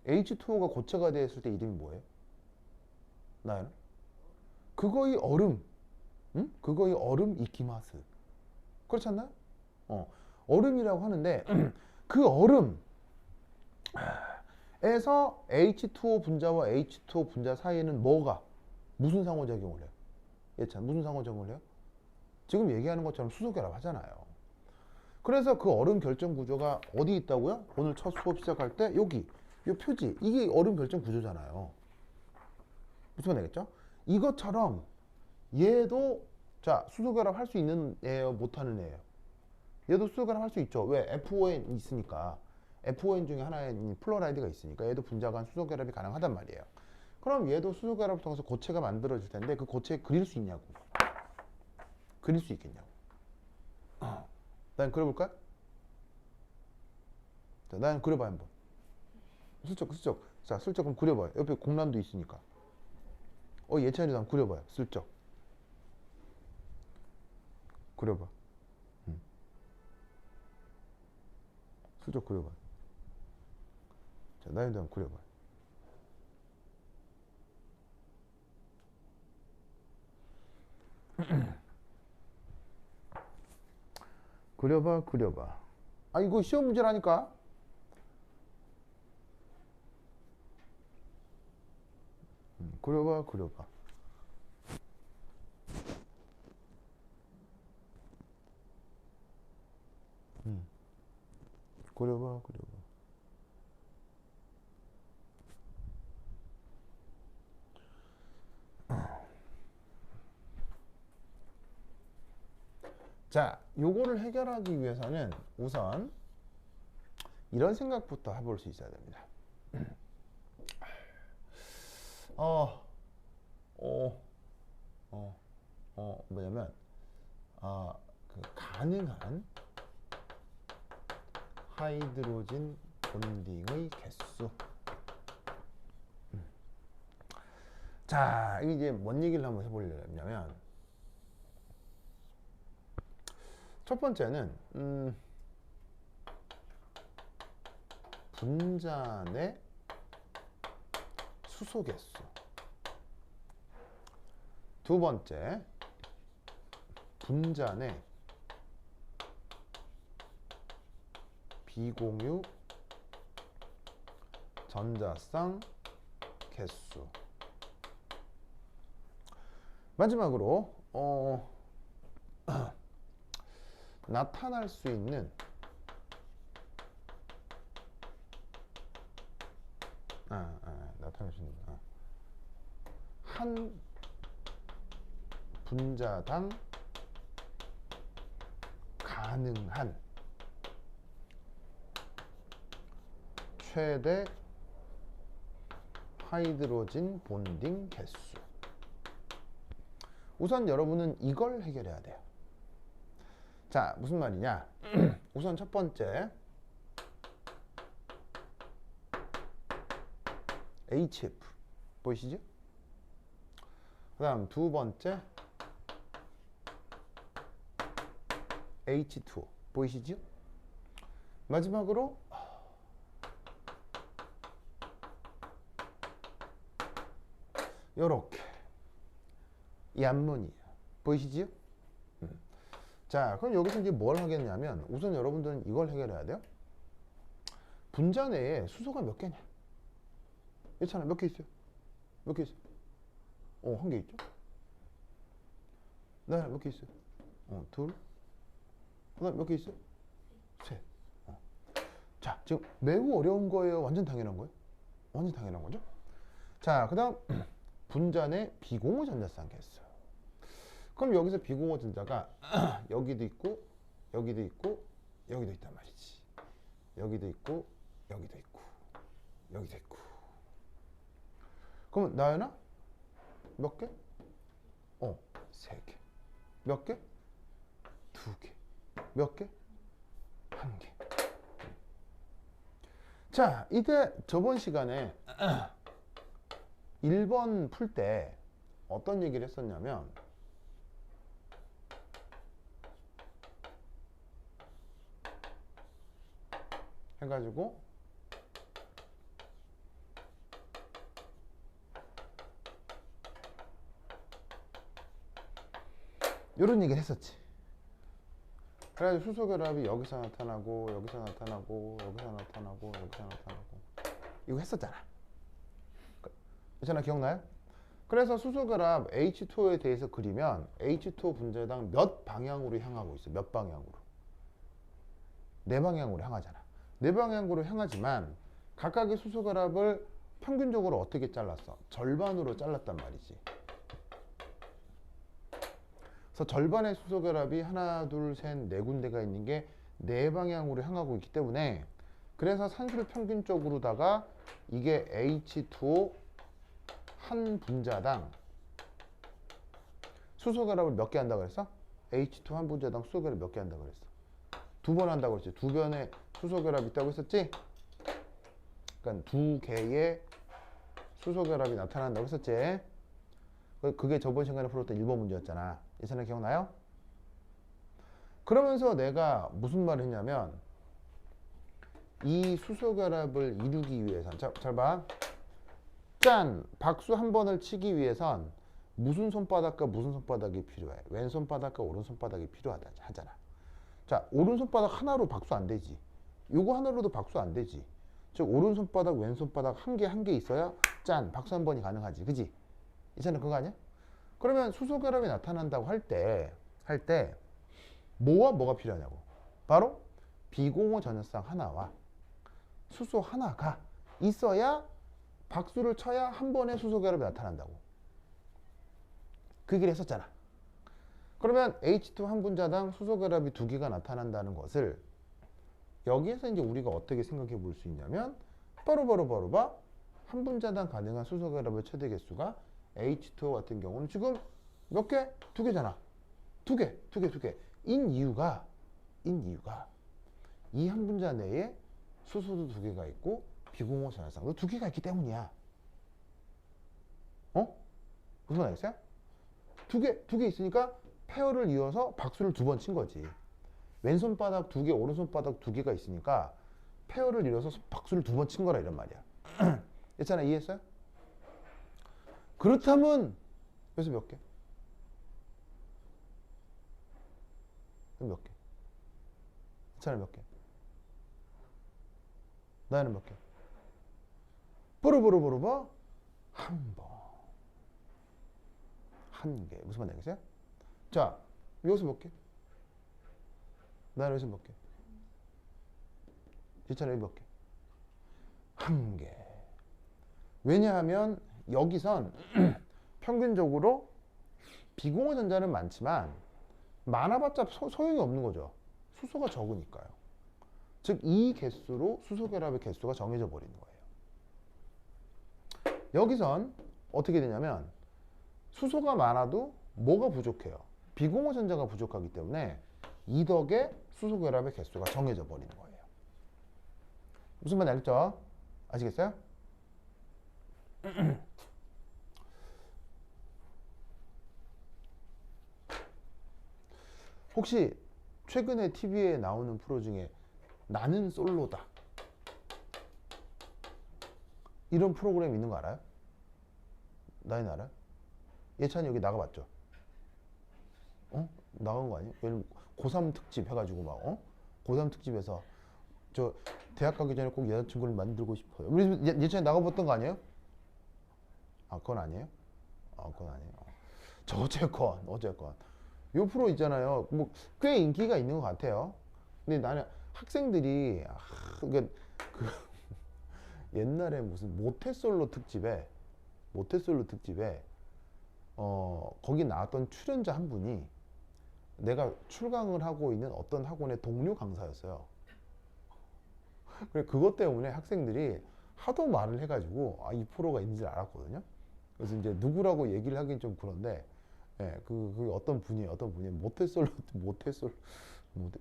Speaker 1: H2O가 고체가 되었을 때 이름이 뭐예요? 나연. 그거의 얼음. 응? 그거의 얼음 이키마스. 그렇지 않나요? 얼음이라고 하는데 그 얼음에서 H2O 분자와 H2O 분자 사이에는 뭐가 무슨 상호작용을 해요? 예찬 무슨 상호작용을 해요? 지금 얘기하는 것처럼 수소결합 하잖아요. 그래서 그 얼음 결정 구조가 어디 있다고요? 오늘 첫 수업 시작할 때 여기 이 표지 이게 얼음 결정 구조잖아요. 무슨 말 되겠죠? 이것처럼 얘도 자 수소결합 할 수 있는 애예요, 못하는 애예요? 얘도 수소결합 할 수 있죠. 왜? FON 있으니까. FON 중에 하나의 플로라이드가 있으니까 얘도 분자 간 수소결합이 가능하단 말이에요. 그럼 얘도 수소결합을 통해서 고체가 만들어질 텐데 그 고체 그릴 수 있냐고. 그릴 수 있겠냐고. 난 그려볼까? 자, 난 그려봐 한번. 슬쩍. 자, 슬쩍 그럼 그려봐요. 옆에 공란도 있으니까. 예찬이도 한번 그려봐요. 슬쩍. 그려봐. 슬쩍 그려봐. 자, 나연도 한번 그려봐. 그려봐. 아, 이거 시험 문제라니까? 그려봐. 그려봐. 자, 요거를 해결하기 위해서는 우선 이런 생각부터 해볼 수 있어야 됩니다. 뭐냐면, 그 가능한 하이드로진 본딩의 개수. 자, 이제 뭔 얘기를 한번 해보려면, 첫 번째는, 분자 내 수소 개수. 두 번째, 분자 내 비공유 전자쌍 개수. 마지막으로 나타날 수 있는 한 분자당 가능한 최대 하이드로진 본딩 개수. 우선 여러분은 이걸 해결해야 돼요. 자, 무슨 말이냐? 우선 첫 번째 HF 보이시죠? 그 다음 두 번째 H2O 보이시죠? 마지막으로 요렇게 이 암모니아 보이시지요? 자, 그럼 여기서 이제 뭘 하겠냐면 우선 여러분들은 이걸 해결해야 돼요. 분자 내에 수소가 몇 개냐? 있잖아. 몇 개 있어요? 몇 개 있어요? 한 개 있죠? 네, 몇 개 있어요? 둘. 그다음 몇 개 있어요? 셋. 자, 지금 매우 어려운 거예요? 완전 당연한 거예요? 완전 당연한 거죠? 자, 그다음 분자 내 비공유 전자쌍 개수. 그럼 여기서 비공유 전자가 여기도 있고 여기도 있고 여기도 있단 말이지. 여기도 있고 여기도 있고 여기도 있고. 그러면 나연아 몇 개? 세 개. 몇 개? 두 개. 몇 개? 한 개. 자, 이때 저번 시간에 1번 풀 때 어떤 얘기를 했었냐면 해가지고 이런 얘기를 했었지. 그래가지고 수소결합이 여기서 나타나고 여기서 나타나고 여기서 나타나고 여기서 나타나고 이거 했었잖아. 괜찮아? 기억나요? 그래서 수소결합 H2O에 대해서 그리면 H2O 분자당 몇 방향으로 향하고 있어? 몇 방향으로? 네 방향으로 향하잖아. 네 방향으로 향하지만 각각의 수소결합을 평균적으로 어떻게 잘랐어? 절반으로 잘랐단 말이지. 그래서 절반의 수소결합이 하나, 둘, 셋, 네 군데가 있는 게 네 방향으로 향하고 있기 때문에 그래서 산술 평균적으로다가 이게 H2O 한 분자당 수소결합을 몇 개 한다고 그랬어? H2 한 분자당 수소결합 몇 개 한다고 그랬어? 두 번 한다고 그랬지. 두 변의 수소결합이 있다고 했었지? 그러니까 두 개의 수소결합이 나타난다고 했었지. 그게 저번 시간에 풀었던 1번 문제였잖아. 예전에 기억나요? 그러면서 내가 무슨 말을 했냐면 이 수소결합을 이루기 위해선 잘 봐. 짠! 박수 한 번을 치기 위해선 무슨 손바닥과 무슨 손바닥이 필요해? 왼손바닥과 오른손바닥이 필요하다 하잖아. 자, 오른손바닥 하나로 박수 안 되지. 요거 하나로도 박수 안 되지. 즉 오른손바닥 왼손바닥 한 개 있어야 짠! 박수 한 번이 가능하지. 그지? 이제는 그거 아니야? 그러면 수소결합이 나타난다고 할 때 뭐와 뭐가 필요하냐고. 바로 비공호 전연성 하나와 수소 하나가 있어야 박수를 쳐야 한 번에 수소결합이 나타난다고. 그 얘기를 했었잖아. 그러면 H2 한 분자당 수소결합이 두 개가 나타난다는 것을 여기에서 이제 우리가 어떻게 생각해 볼 수 있냐면 바로 봐. 한 분자당 가능한 수소결합의 최대 개수가 H2O 같은 경우는 지금 몇 개? 두 개잖아. 두 개. 인 이유가 이 한 분자 내에 수소도 두 개가 있고 비공호 전연성도 두 개가 있기 때문이야. 어? 무슨 말 알겠어요? 두 개 있으니까 페어를 이어서 박수를 두 번 친 거지. 왼손바닥 두 개, 오른손바닥 두 개가 있으니까 페어를 이어서 박수를 두 번 친 거라 이런 말이야. 됐잖아. 이해했어요? 그렇다면 여기서 몇 개? 몇 개? 괜찮아. 몇 개? 나는 몇 개? 뽀로뽀로뽀로뽀 한 번. 한 개. 무슨 말인지 알겠어요? 자, 여기서 몇 개? 나는 여기서 몇 개? 괜찮아. 여기 몇 개? 한 개. 왜냐하면 여기선 평균적으로 비공호 전자는 많지만 많아봤자 소용이 없는 거죠. 수소가 적으니까요. 즉 이 개수로 수소결합의 개수가 정해져 버리는 거예요. 여기선 어떻게 되냐면 수소가 많아도 뭐가 부족해요? 비공호 전자가 부족하기 때문에 이 덕에 수소결합의 개수가 정해져 버리는 거예요. 무슨 말인지 알죠? 아시겠어요? 혹시 최근에 TV에 나오는 프로 중에 나는 솔로다 이런 프로그램 있는 거 알아요? 나인 알아요? 예찬이 여기 나가봤죠? 나간 거 아니에요? 고3 특집 해가지고 막 고3 특집에서 저 대학 가기 전에 꼭 여자친구를 만들고 싶어요. 우리 예찬이 나가봤던 거 아니에요? 아 그건 아니에요? 그건 아니에요. 저 어쨌건 요 프로 있잖아요. 뭐 꽤 인기가 있는 것 같아요. 근데 나는 학생들이 그 옛날에 무슨 모태솔로 특집에 거기 나왔던 출연자 한 분이 내가 출강을 하고 있는 어떤 학원의 동료 강사였어요. 그래 그것 때문에 학생들이 하도 말을 해가지고 이 프로가 있는지 알았거든요. 그래서 이제 누구라고 얘기를 하긴 좀 그런데 예, 그 어떤 분이 모태솔로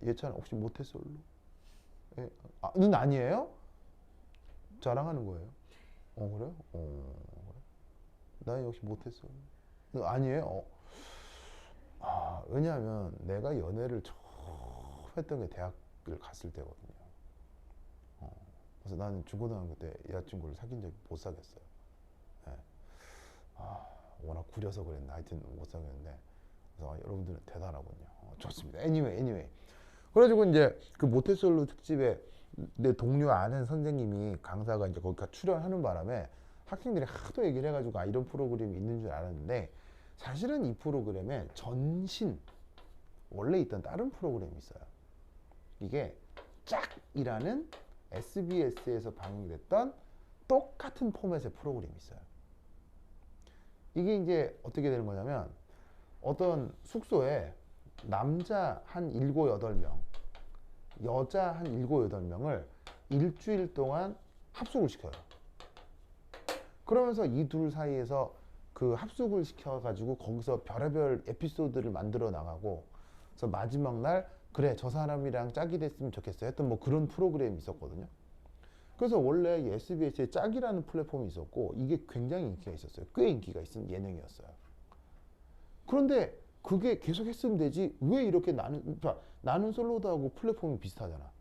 Speaker 1: 예찬 혹시 모태솔로? 예, 는 아니에요? 자랑하는 거예요. 그래요? 그래? 나 역시 모태솔로. 아니에요? 왜냐하면 내가 연애를 처음 했던 게 대학을 갔을 때거든요. 그래서 나는 중고등학교 때 여자친구를 사귄 적이 못 사귀었어요. 예. 워낙 구려서 그랬나 하여튼 못 사귀었는데 그래서 여러분들은 대단하군요. 좋습니다. anyway. 그래가지고 이제 그 모태솔로 특집에 내 동료 아는 선생님이 강사가 이제 거기 출연하는 바람에 학생들이 하도 얘기를 해가지고 아 이런 프로그램이 있는 줄 알았는데 사실은 이 프로그램에 전신 원래 있던 다른 프로그램이 있어요. 이게 짝이라는 SBS에서 방영됐던 똑같은 포맷의 프로그램이 있어요. 이게 이제 어떻게 되는 거냐면 어떤 숙소에 남자 한 7, 8명, 여자 한 7, 8명을 일주일 동안 합숙을 시켜요. 그러면서 이 둘 사이에서 그 합숙을 시켜가지고 거기서 별의별 에피소드를 만들어 나가고 그래서 마지막 날 그래 저 사람이랑 짝이 됐으면 좋겠어요 했던 뭐 그런 프로그램이 있었거든요. 그래서 원래 이 SBS에 짝이라는 플랫폼이 있었고 이게 굉장히 인기가 있었어요. 꽤 인기가 있는 예능이었어요. 그런데 그게 계속 했으면 되지 왜 이렇게 나는 솔로다하고 플랫폼이 비슷하잖아.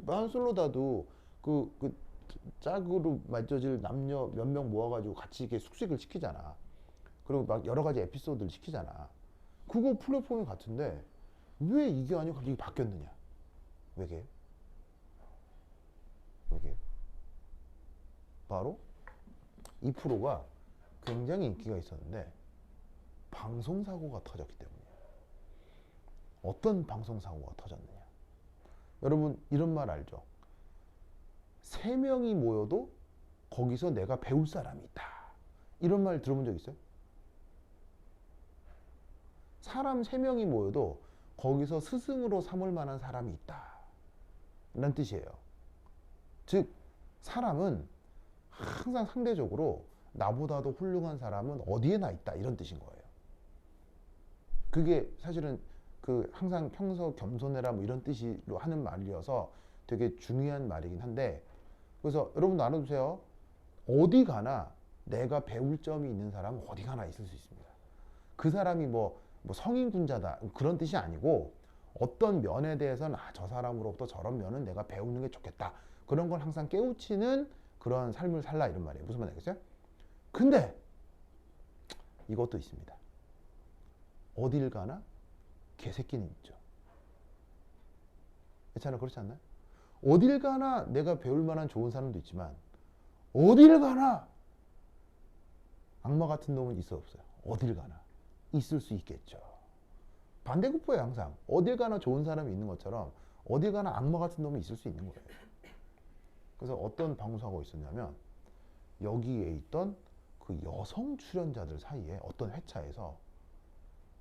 Speaker 1: 나는 솔로다도 그 짝으로 맺어질 남녀 몇 명 모아가지고 같이 이렇게 숙식을 시키잖아. 그리고 막 여러 가지 에피소드를 시키잖아. 그거 플랫폼이 같은데 왜 이게 아니고 갑자기 바뀌었느냐? 왜게? 바로 이 프로가 굉장히 인기가 있었는데 방송사고가 터졌기 때문이에요. 어떤 방송사고가 터졌느냐? 여러분 이런 말 알죠? 3명이 모여도 거기서 내가 배울 사람이 있다. 이런 말 들어본 적 있어요? 사람 3명이 모여도 거기서 스승으로 삼을 만한 사람이 있다. 이런 뜻이에요. 즉 사람은 항상 상대적으로 나보다도 훌륭한 사람은 어디에나 있다. 이런 뜻인 거예요. 그게 사실은 그 항상 평소 겸손해라 뭐 이런 뜻으로 하는 말이어서 되게 중요한 말이긴 한데 그래서 여러분 나눠주세요. 어디 가나 내가 배울 점이 있는 사람은 어디 가나 있을 수 있습니다. 그 사람이 뭐 성인군자다 그런 뜻이 아니고 어떤 면에 대해서는 아, 저 사람으로부터 저런 면은 내가 배우는 게 좋겠다. 그런 걸 항상 깨우치는 그런 삶을 살라 이런 말이에요. 무슨 말인지 알겠어요? 근데 이것도 있습니다. 어딜 가나 개새끼는 있죠. 괜찮아 그렇지 않나요? 어딜 가나 내가 배울 만한 좋은 사람도 있지만 어딜 가나 악마 같은 놈은 있어 없어요? 어딜 가나 있을 수 있겠죠. 반대급부예요. 항상 어딜 가나 좋은 사람이 있는 것처럼 어딜 가나 악마 같은 놈이 있을 수 있는 거예요. 그래서 어떤 방송사고가 있었냐면 여기에 있던 그 여성 출연자들 사이에 어떤 회차에서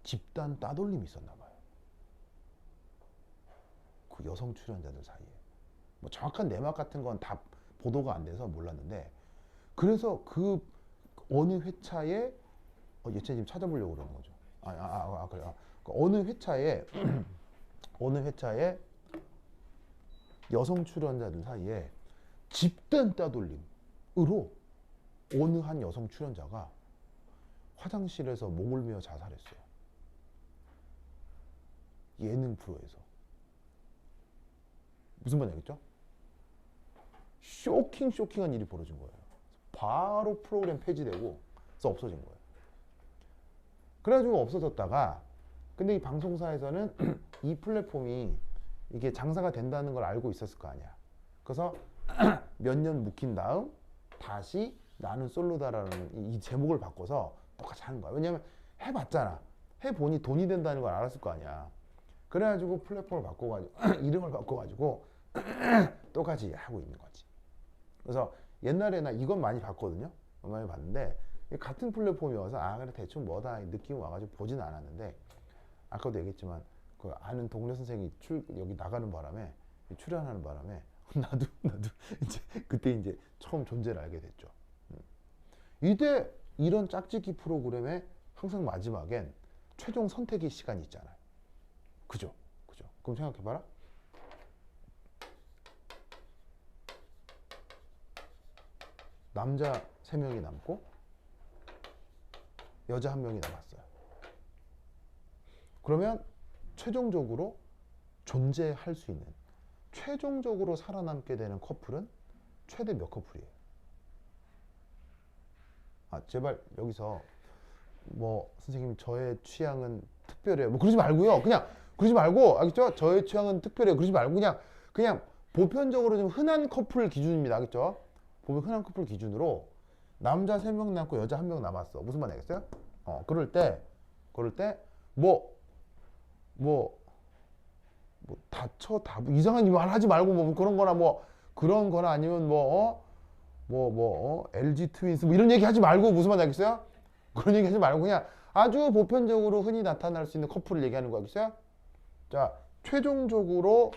Speaker 1: 집단 따돌림이 있었나 봐요. 그 여성 출연자들 사이에 뭐 정확한 내막 같은 건 다 보도가 안 돼서 몰랐는데 그래서 그 어느 회차에 예찬이 지금 찾아보려고 그러는 거죠. 그래. 그 어느 회차에 어느 회차에 여성 출연자들 사이에 집단 따돌림으로 어느 한 여성 출연자가 화장실에서 목을 메어 자살했어요. 예능 프로에서. 무슨 말인지 알겠죠? 쇼킹한 일이 벌어진 거예요. 바로 프로그램 폐지되고 그래서 없어진 거예요. 그래가지고 없어졌다가 근데 이 방송사에서는 이 플랫폼이 이게 장사가 된다는 걸 알고 있었을 거 아니야. 그래서 몇 년 묵힌 다음 다시 나는 솔로다라는 이 제목을 바꿔서 똑같이 하는 거야. 왜냐면 해봤잖아. 해보니 돈이 된다는 걸 알았을 거 아니야. 그래가지고 플랫폼을 바꿔가지고 이름을 바꿔가지고 똑같이 하고 있는 거지. 그래서 옛날에 나 이건 많이 봤거든요. 많이 봤는데 같은 플랫폼이어서 아 그래 대충 뭐다 느낌 와가지고 보진 않았는데 아까도 얘기했지만 그 아는 동료 선생이 여기 나가는 바람에 출연하는 바람에 나도 이제 그때 이제 처음 존재를 알게 됐죠. 이때 이런 짝짓기 프로그램의 항상 마지막엔 최종 선택의 시간이 있잖아요. 그죠? 그럼 생각해봐라. 남자 3명이 남고 여자 1명이 남았어요. 그러면 최종적으로 존재할 수 있는 최종적으로 살아남게 되는 커플은 최대 몇 커플이에요? 제발 여기서 뭐 선생님 저의 취향은 특별해요. 뭐 그러지 말고요. 그냥 그러지 말고 알겠죠? 저의 취향은 특별해요. 그러지 말고 그냥 보편적으로 좀 흔한 커플 기준입니다. 알겠죠? 보면 흔한 커플 기준으로 남자 3명 남고 여자 1명 남았어. 무슨 말 알겠어요? 그럴 때 뭐 다쳐 이상한 말 하지 말고 뭐 그런 거나 뭐 그런 거나 아니면 LG 트윈스 뭐 이런 얘기 하지 말고 무슨 말 알겠어요? 그런 얘기 하지 말고 그냥 아주 보편적으로 흔히 나타날 수 있는 커플을 얘기하는 거 알겠어요? 자, 최종적으로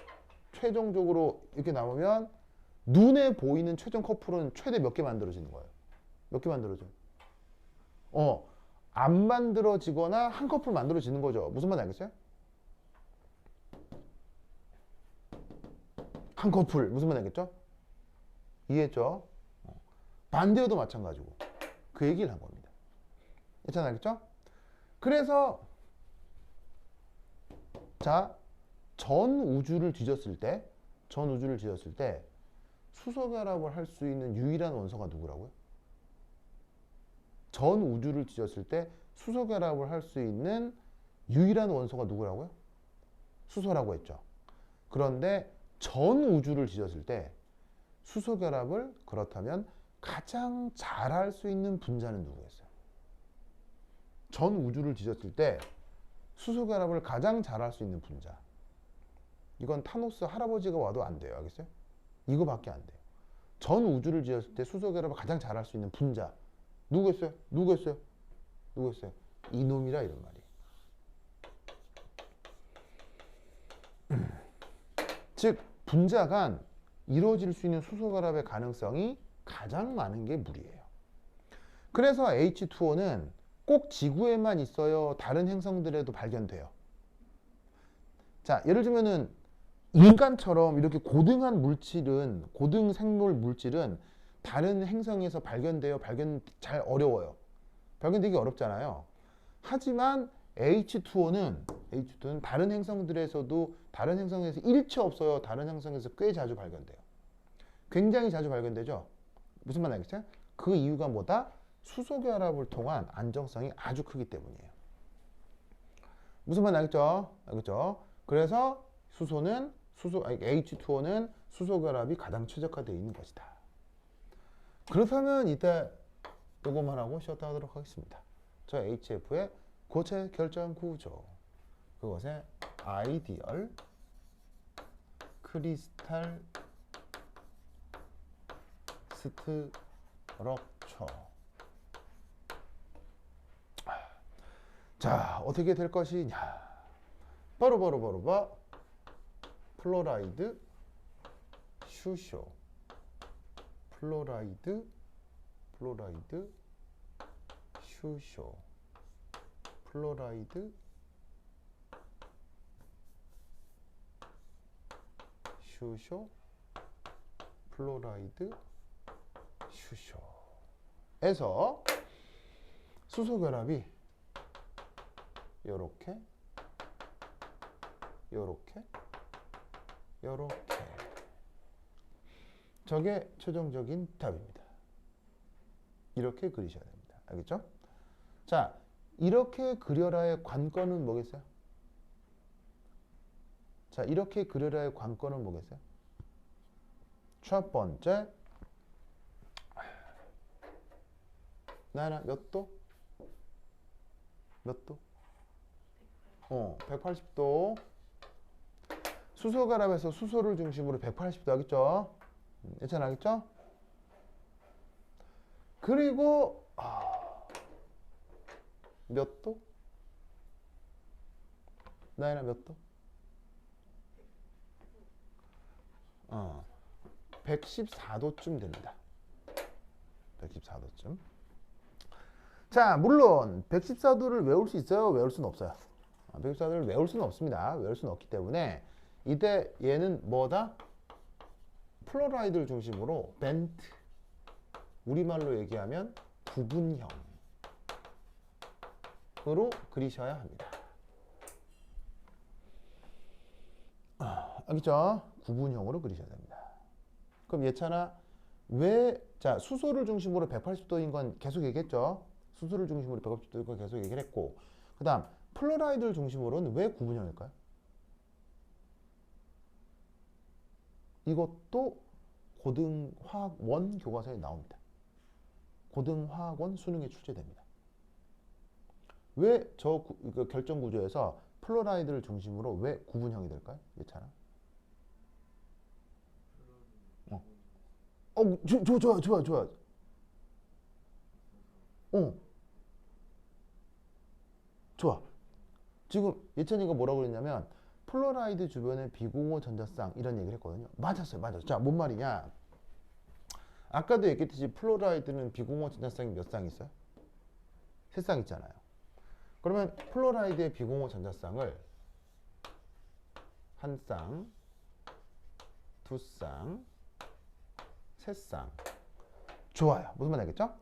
Speaker 1: 이렇게 나오면 눈에 보이는 최종 커플은 최대 몇 개 만들어지는 거예요. 몇 개 만들어져? 안 만들어지거나 한 커플 만들어지는 거죠. 무슨 말 알겠어요? 한 커플 무슨 말 알겠죠? 이해했죠? 반대여도 마찬가지고 그 얘기를 한 겁니다. 괜찮아 알겠죠? 그래서 자, 전 우주를 뒤졌을 때 수소결합을 할 수 있는 유일한 원소가 누구라고요? 전 우주를 뒤졌을 때 수소결합을 할 수 있는 유일한 원소가 누구라고요? 수소라고 했죠. 그런데 전 우주를 뒤졌을 때 수소결합을 그렇다면 가장 잘할 수 있는 분자는 누구였어요? 전 우주를 뒤졌을 때 수소결합을 가장 잘할 수 있는 분자. 이건 타노스 할아버지가 와도 안 돼요. 알겠어요? 이거밖에 안 돼요. 전 우주를 뒤졌을 때 수소결합을 가장 잘할 수 있는 분자. 누구였어요? 이놈이라 이런 말이에요. 즉 분자 간 이루어질 수 있는 수소결합의 가능성이 가장 많은 게 물이에요. 그래서 H2O는 꼭 지구에만 있어요? 다른 행성들에도 발견돼요? 자, 예를 들면은 인간처럼 이렇게 고등한 물질은, 고등 생물 물질은 다른 행성에서 발견돼요? 잘 어려워요. 발견되기 어렵잖아요. 하지만 H2O는 다른 행성들에서도 다른 행성에서 일체 없어요? 다른 행성에서 꽤 자주 발견돼요? 굉장히 자주 발견되죠? 무슨 말 알겠어요? 그 이유가 뭐다? 수소결합을 통한 안정성이 아주 크기 때문이에요. 무슨 말 알겠죠? 그래서 H2O는 수소결합이 가장 최적화되어 있는 것이다. 그렇다면 이때 요거만 하고 쉬었다 하도록 하겠습니다. 저 HF의 고체 결정 구조, 그것의 아이디얼 크리스탈 스트럭처. 자, 어떻게 될 것이냐? 바로 플로라이드 슈쇼, 플로라이드 슈쇼, 플로라이드 슈쇼, 플로라이드 슈쇼에서 수소결합이 요렇게 저게 최종적인 답입니다. 이렇게 그리셔야 됩니다. 알겠죠? 자, 이렇게 그려라의 관건은 뭐겠어요? 첫 번째, 나연아 몇 도? 180도. 수소결합에서 수소를 중심으로 180도 하겠죠? 괜찮아겠죠? 그리고 몇 도? 나연아 몇 도? 114도쯤 됩니다. 114도쯤. 자, 물론 114도를 외울 수 있어요? 외울 수는 없어요. 114도를 외울 수는 없습니다. 외울 수는 없기 때문에 이때 얘는 뭐다? 플로라이드를 중심으로 벤트, 우리말로 얘기하면 구분형으로 그리셔야 합니다. 알겠죠? 구분형으로 그리셔야 됩니다. 그럼 예찬아, 자, 수소를 중심으로 180도인 건 계속 얘기했죠? 수소를 중심으로 백업집도 있고 계속 얘기를 했고, 그 다음 플로라이드를 중심으로는 왜 구분형일까요? 이것도 고등화학원 교과서에 나옵니다. 고등화학원 수능에 출제됩니다. 왜 저 결정 구조에서 플로라이드를 중심으로 왜 구분형이 될까요? 예찬아. 좋아. 좋아. 지금 예찬이가 뭐라고 그랬냐면 플로라이드 주변에 비공호 전자쌍 이런 얘기를 했거든요. 맞았어요. 자, 뭔 말이냐? 아까도 얘기했듯이 플로라이드는 비공호 전자쌍이 몇 쌍 있어요? 세 쌍 있잖아요. 그러면 플로라이드의 비공호 전자쌍을 한 쌍, 두 쌍, 세 쌍. 좋아요. 무슨 말 알겠죠?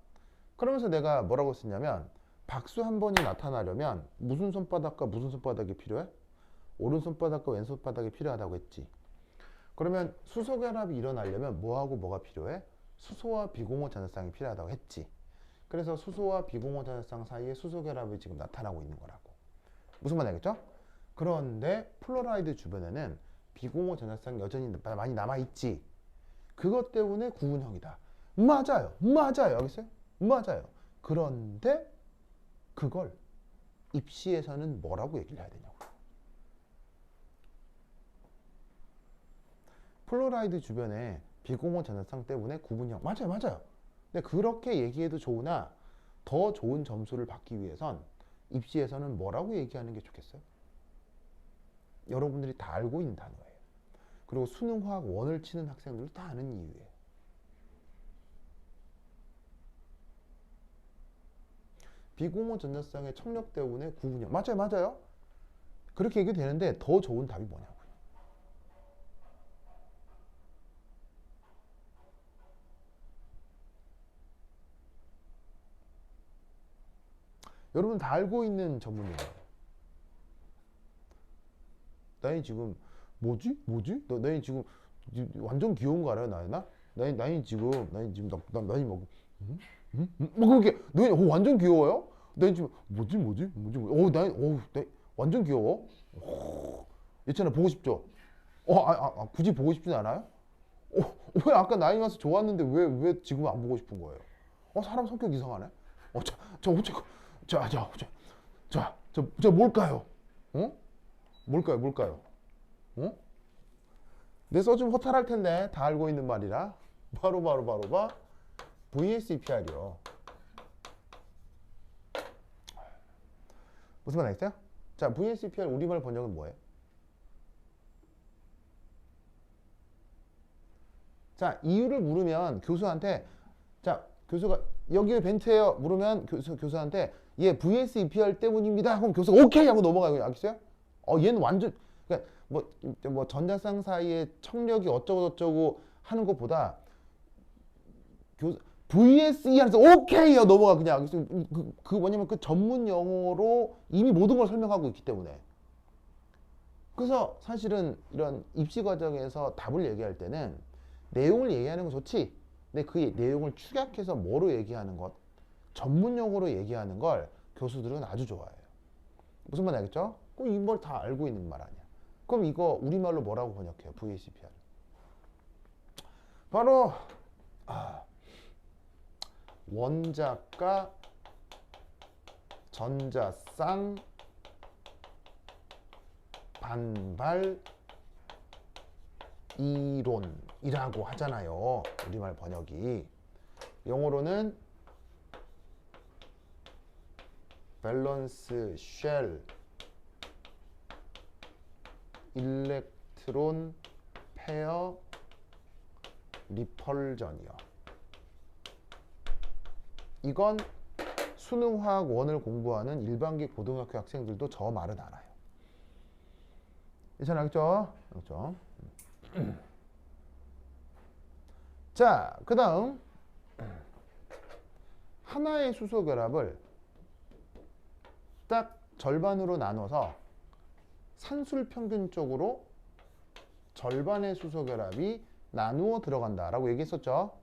Speaker 1: 그러면서 내가 뭐라고 썼냐면 박수 한 번이 나타나려면 무슨 손바닥과 무슨 손바닥이 필요해? 오른손바닥과 왼손바닥이 필요하다고 했지. 그러면 수소 결합이 일어나려면 뭐하고 뭐가 필요해? 수소와 비공호 전자쌍이 필요하다고 했지. 그래서 수소와 비공호 전자쌍 사이에 수소 결합이 지금 나타나고 있는 거라고. 무슨 말 알겠죠? 그런데 플로라이드 주변에는 비공호 전자쌍이 여전히 많이 남아있지. 그것 때문에 구분형이다. 맞아요. 알겠어요? 맞아요. 그런데 그걸 입시에서는 뭐라고 얘기를 해야 되냐고. 플로라이드 주변에 비공호 전자쌍 때문에 구분형. 맞아요. 근데 그렇게 얘기해도 좋으나 더 좋은 점수를 받기 위해선 입시에서는 뭐라고 얘기하는 게 좋겠어요? 여러분들이 다 알고 있는 단어예요. 그리고 수능화학 원을 치는 학생들도 다 아는 이유예요. 비공호 전자쌍의 척력 때문에 구분형. 맞아요. 그렇게 얘기도 되는데 더 좋은 답이 뭐냐고요. 여러분 다 알고 있는 전문용어예요. 나이 지금 뭐지? 나이 지금 완전 귀여운 거 알아요, 나이나? 나이 지금 나이 뭐 그렇게 나이 완전 귀여워요? 나이 지금 뭐지? 나이 완전 귀여워. 예찬아 보고 싶죠? 굳이 보고 싶진 않아요? 왜 아까 나이 가서 좋았는데 왜 지금 안 보고 싶은 거예요? 사람 성격 이상하네. 저 뭘까요? 뭘까요? 내 써주면 허탈할 텐데 다 알고 있는 말이라 바로 봐. VSEPR이요. 무슨 말 알겠어요? 자, VSEPR 우리말 번역은 뭐예요? 자, 이유를 물으면 교수한테, 자, 교수가 여기 왜 벤트예요? 물으면 교수한테 VSEPR 때문입니다. 그럼 교수가 오케이 하고 넘어가요. 알겠어요? 얘는 완전 그러니까 뭐 전자쌍 사이에 척력이 어쩌고 하는 것보다 교수 VSE 하면서 오케이요 넘어가 그냥. 그 뭐냐면 그 전문 용어로 이미 모든 걸 설명하고 있기 때문에. 그래서 사실은 이런 입시 과정에서 답을 얘기할 때는 내용을 얘기하는 건 좋지. 근데 그 내용을 축약해서 뭐로 얘기하는 것, 전문 용어로 얘기하는 걸 교수들은 아주 좋아해요. 무슨 말 알겠죠? 그럼 이걸 다 알고 있는 말 아니야. 그럼 이거 우리말로 뭐라고 번역해요? VSEPR. 바로 원자가 전자쌍 반발 이론이라고 하잖아요. 우리말 번역이. 영어로는 밸런스 쉘 일렉트론 페어 리펄전이요. 이건 수능화학 원을 공부하는 일반기 고등학교 학생들도 저 말은 알아요. 이제 알겠죠? 자, 그 다음 하나의 수소 결합을 딱 절반으로 나눠서 산술 평균적으로 절반의 수소 결합이 나누어 들어간다라고 얘기했었죠.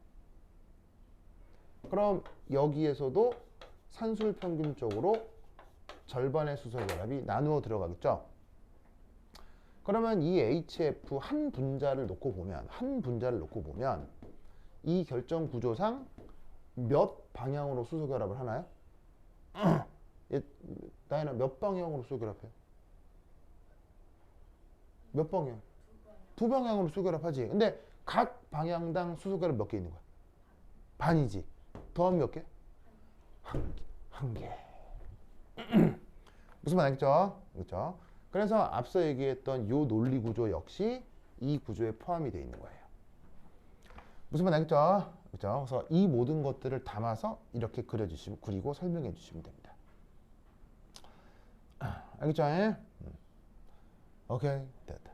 Speaker 1: 그럼 여기에서도 산술 평균적으로 절반의 수소 결합이 나누어 들어가겠죠. 그러면 이 HF 한 분자를 놓고 보면 이 결정 구조상 몇 방향으로 수소 결합을 하나요? 나연아 몇 방향으로 수소 결합해요? 몇 방향? 두 방향으로 수소 결합하지. 근데 각 방향당 수소 결합 몇 개 있는 거야? 반이지. 더하면 몇 개? 한 개. 무슨 말 알겠죠? 그렇죠? 그래서 앞서 얘기했던 요 논리 구조 역시 이 구조에 포함이 되어 있는 거예요. 무슨 말 알겠죠? 그렇죠? 그래서 이 모든 것들을 담아서 이렇게 그리고 설명해 주시면 됩니다. 알겠죠? 오케이, 됐다.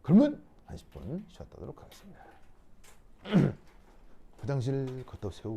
Speaker 1: 그러면 한 10분 쉬었다 하도록 하겠습니다. 화장실 갔다 오세요.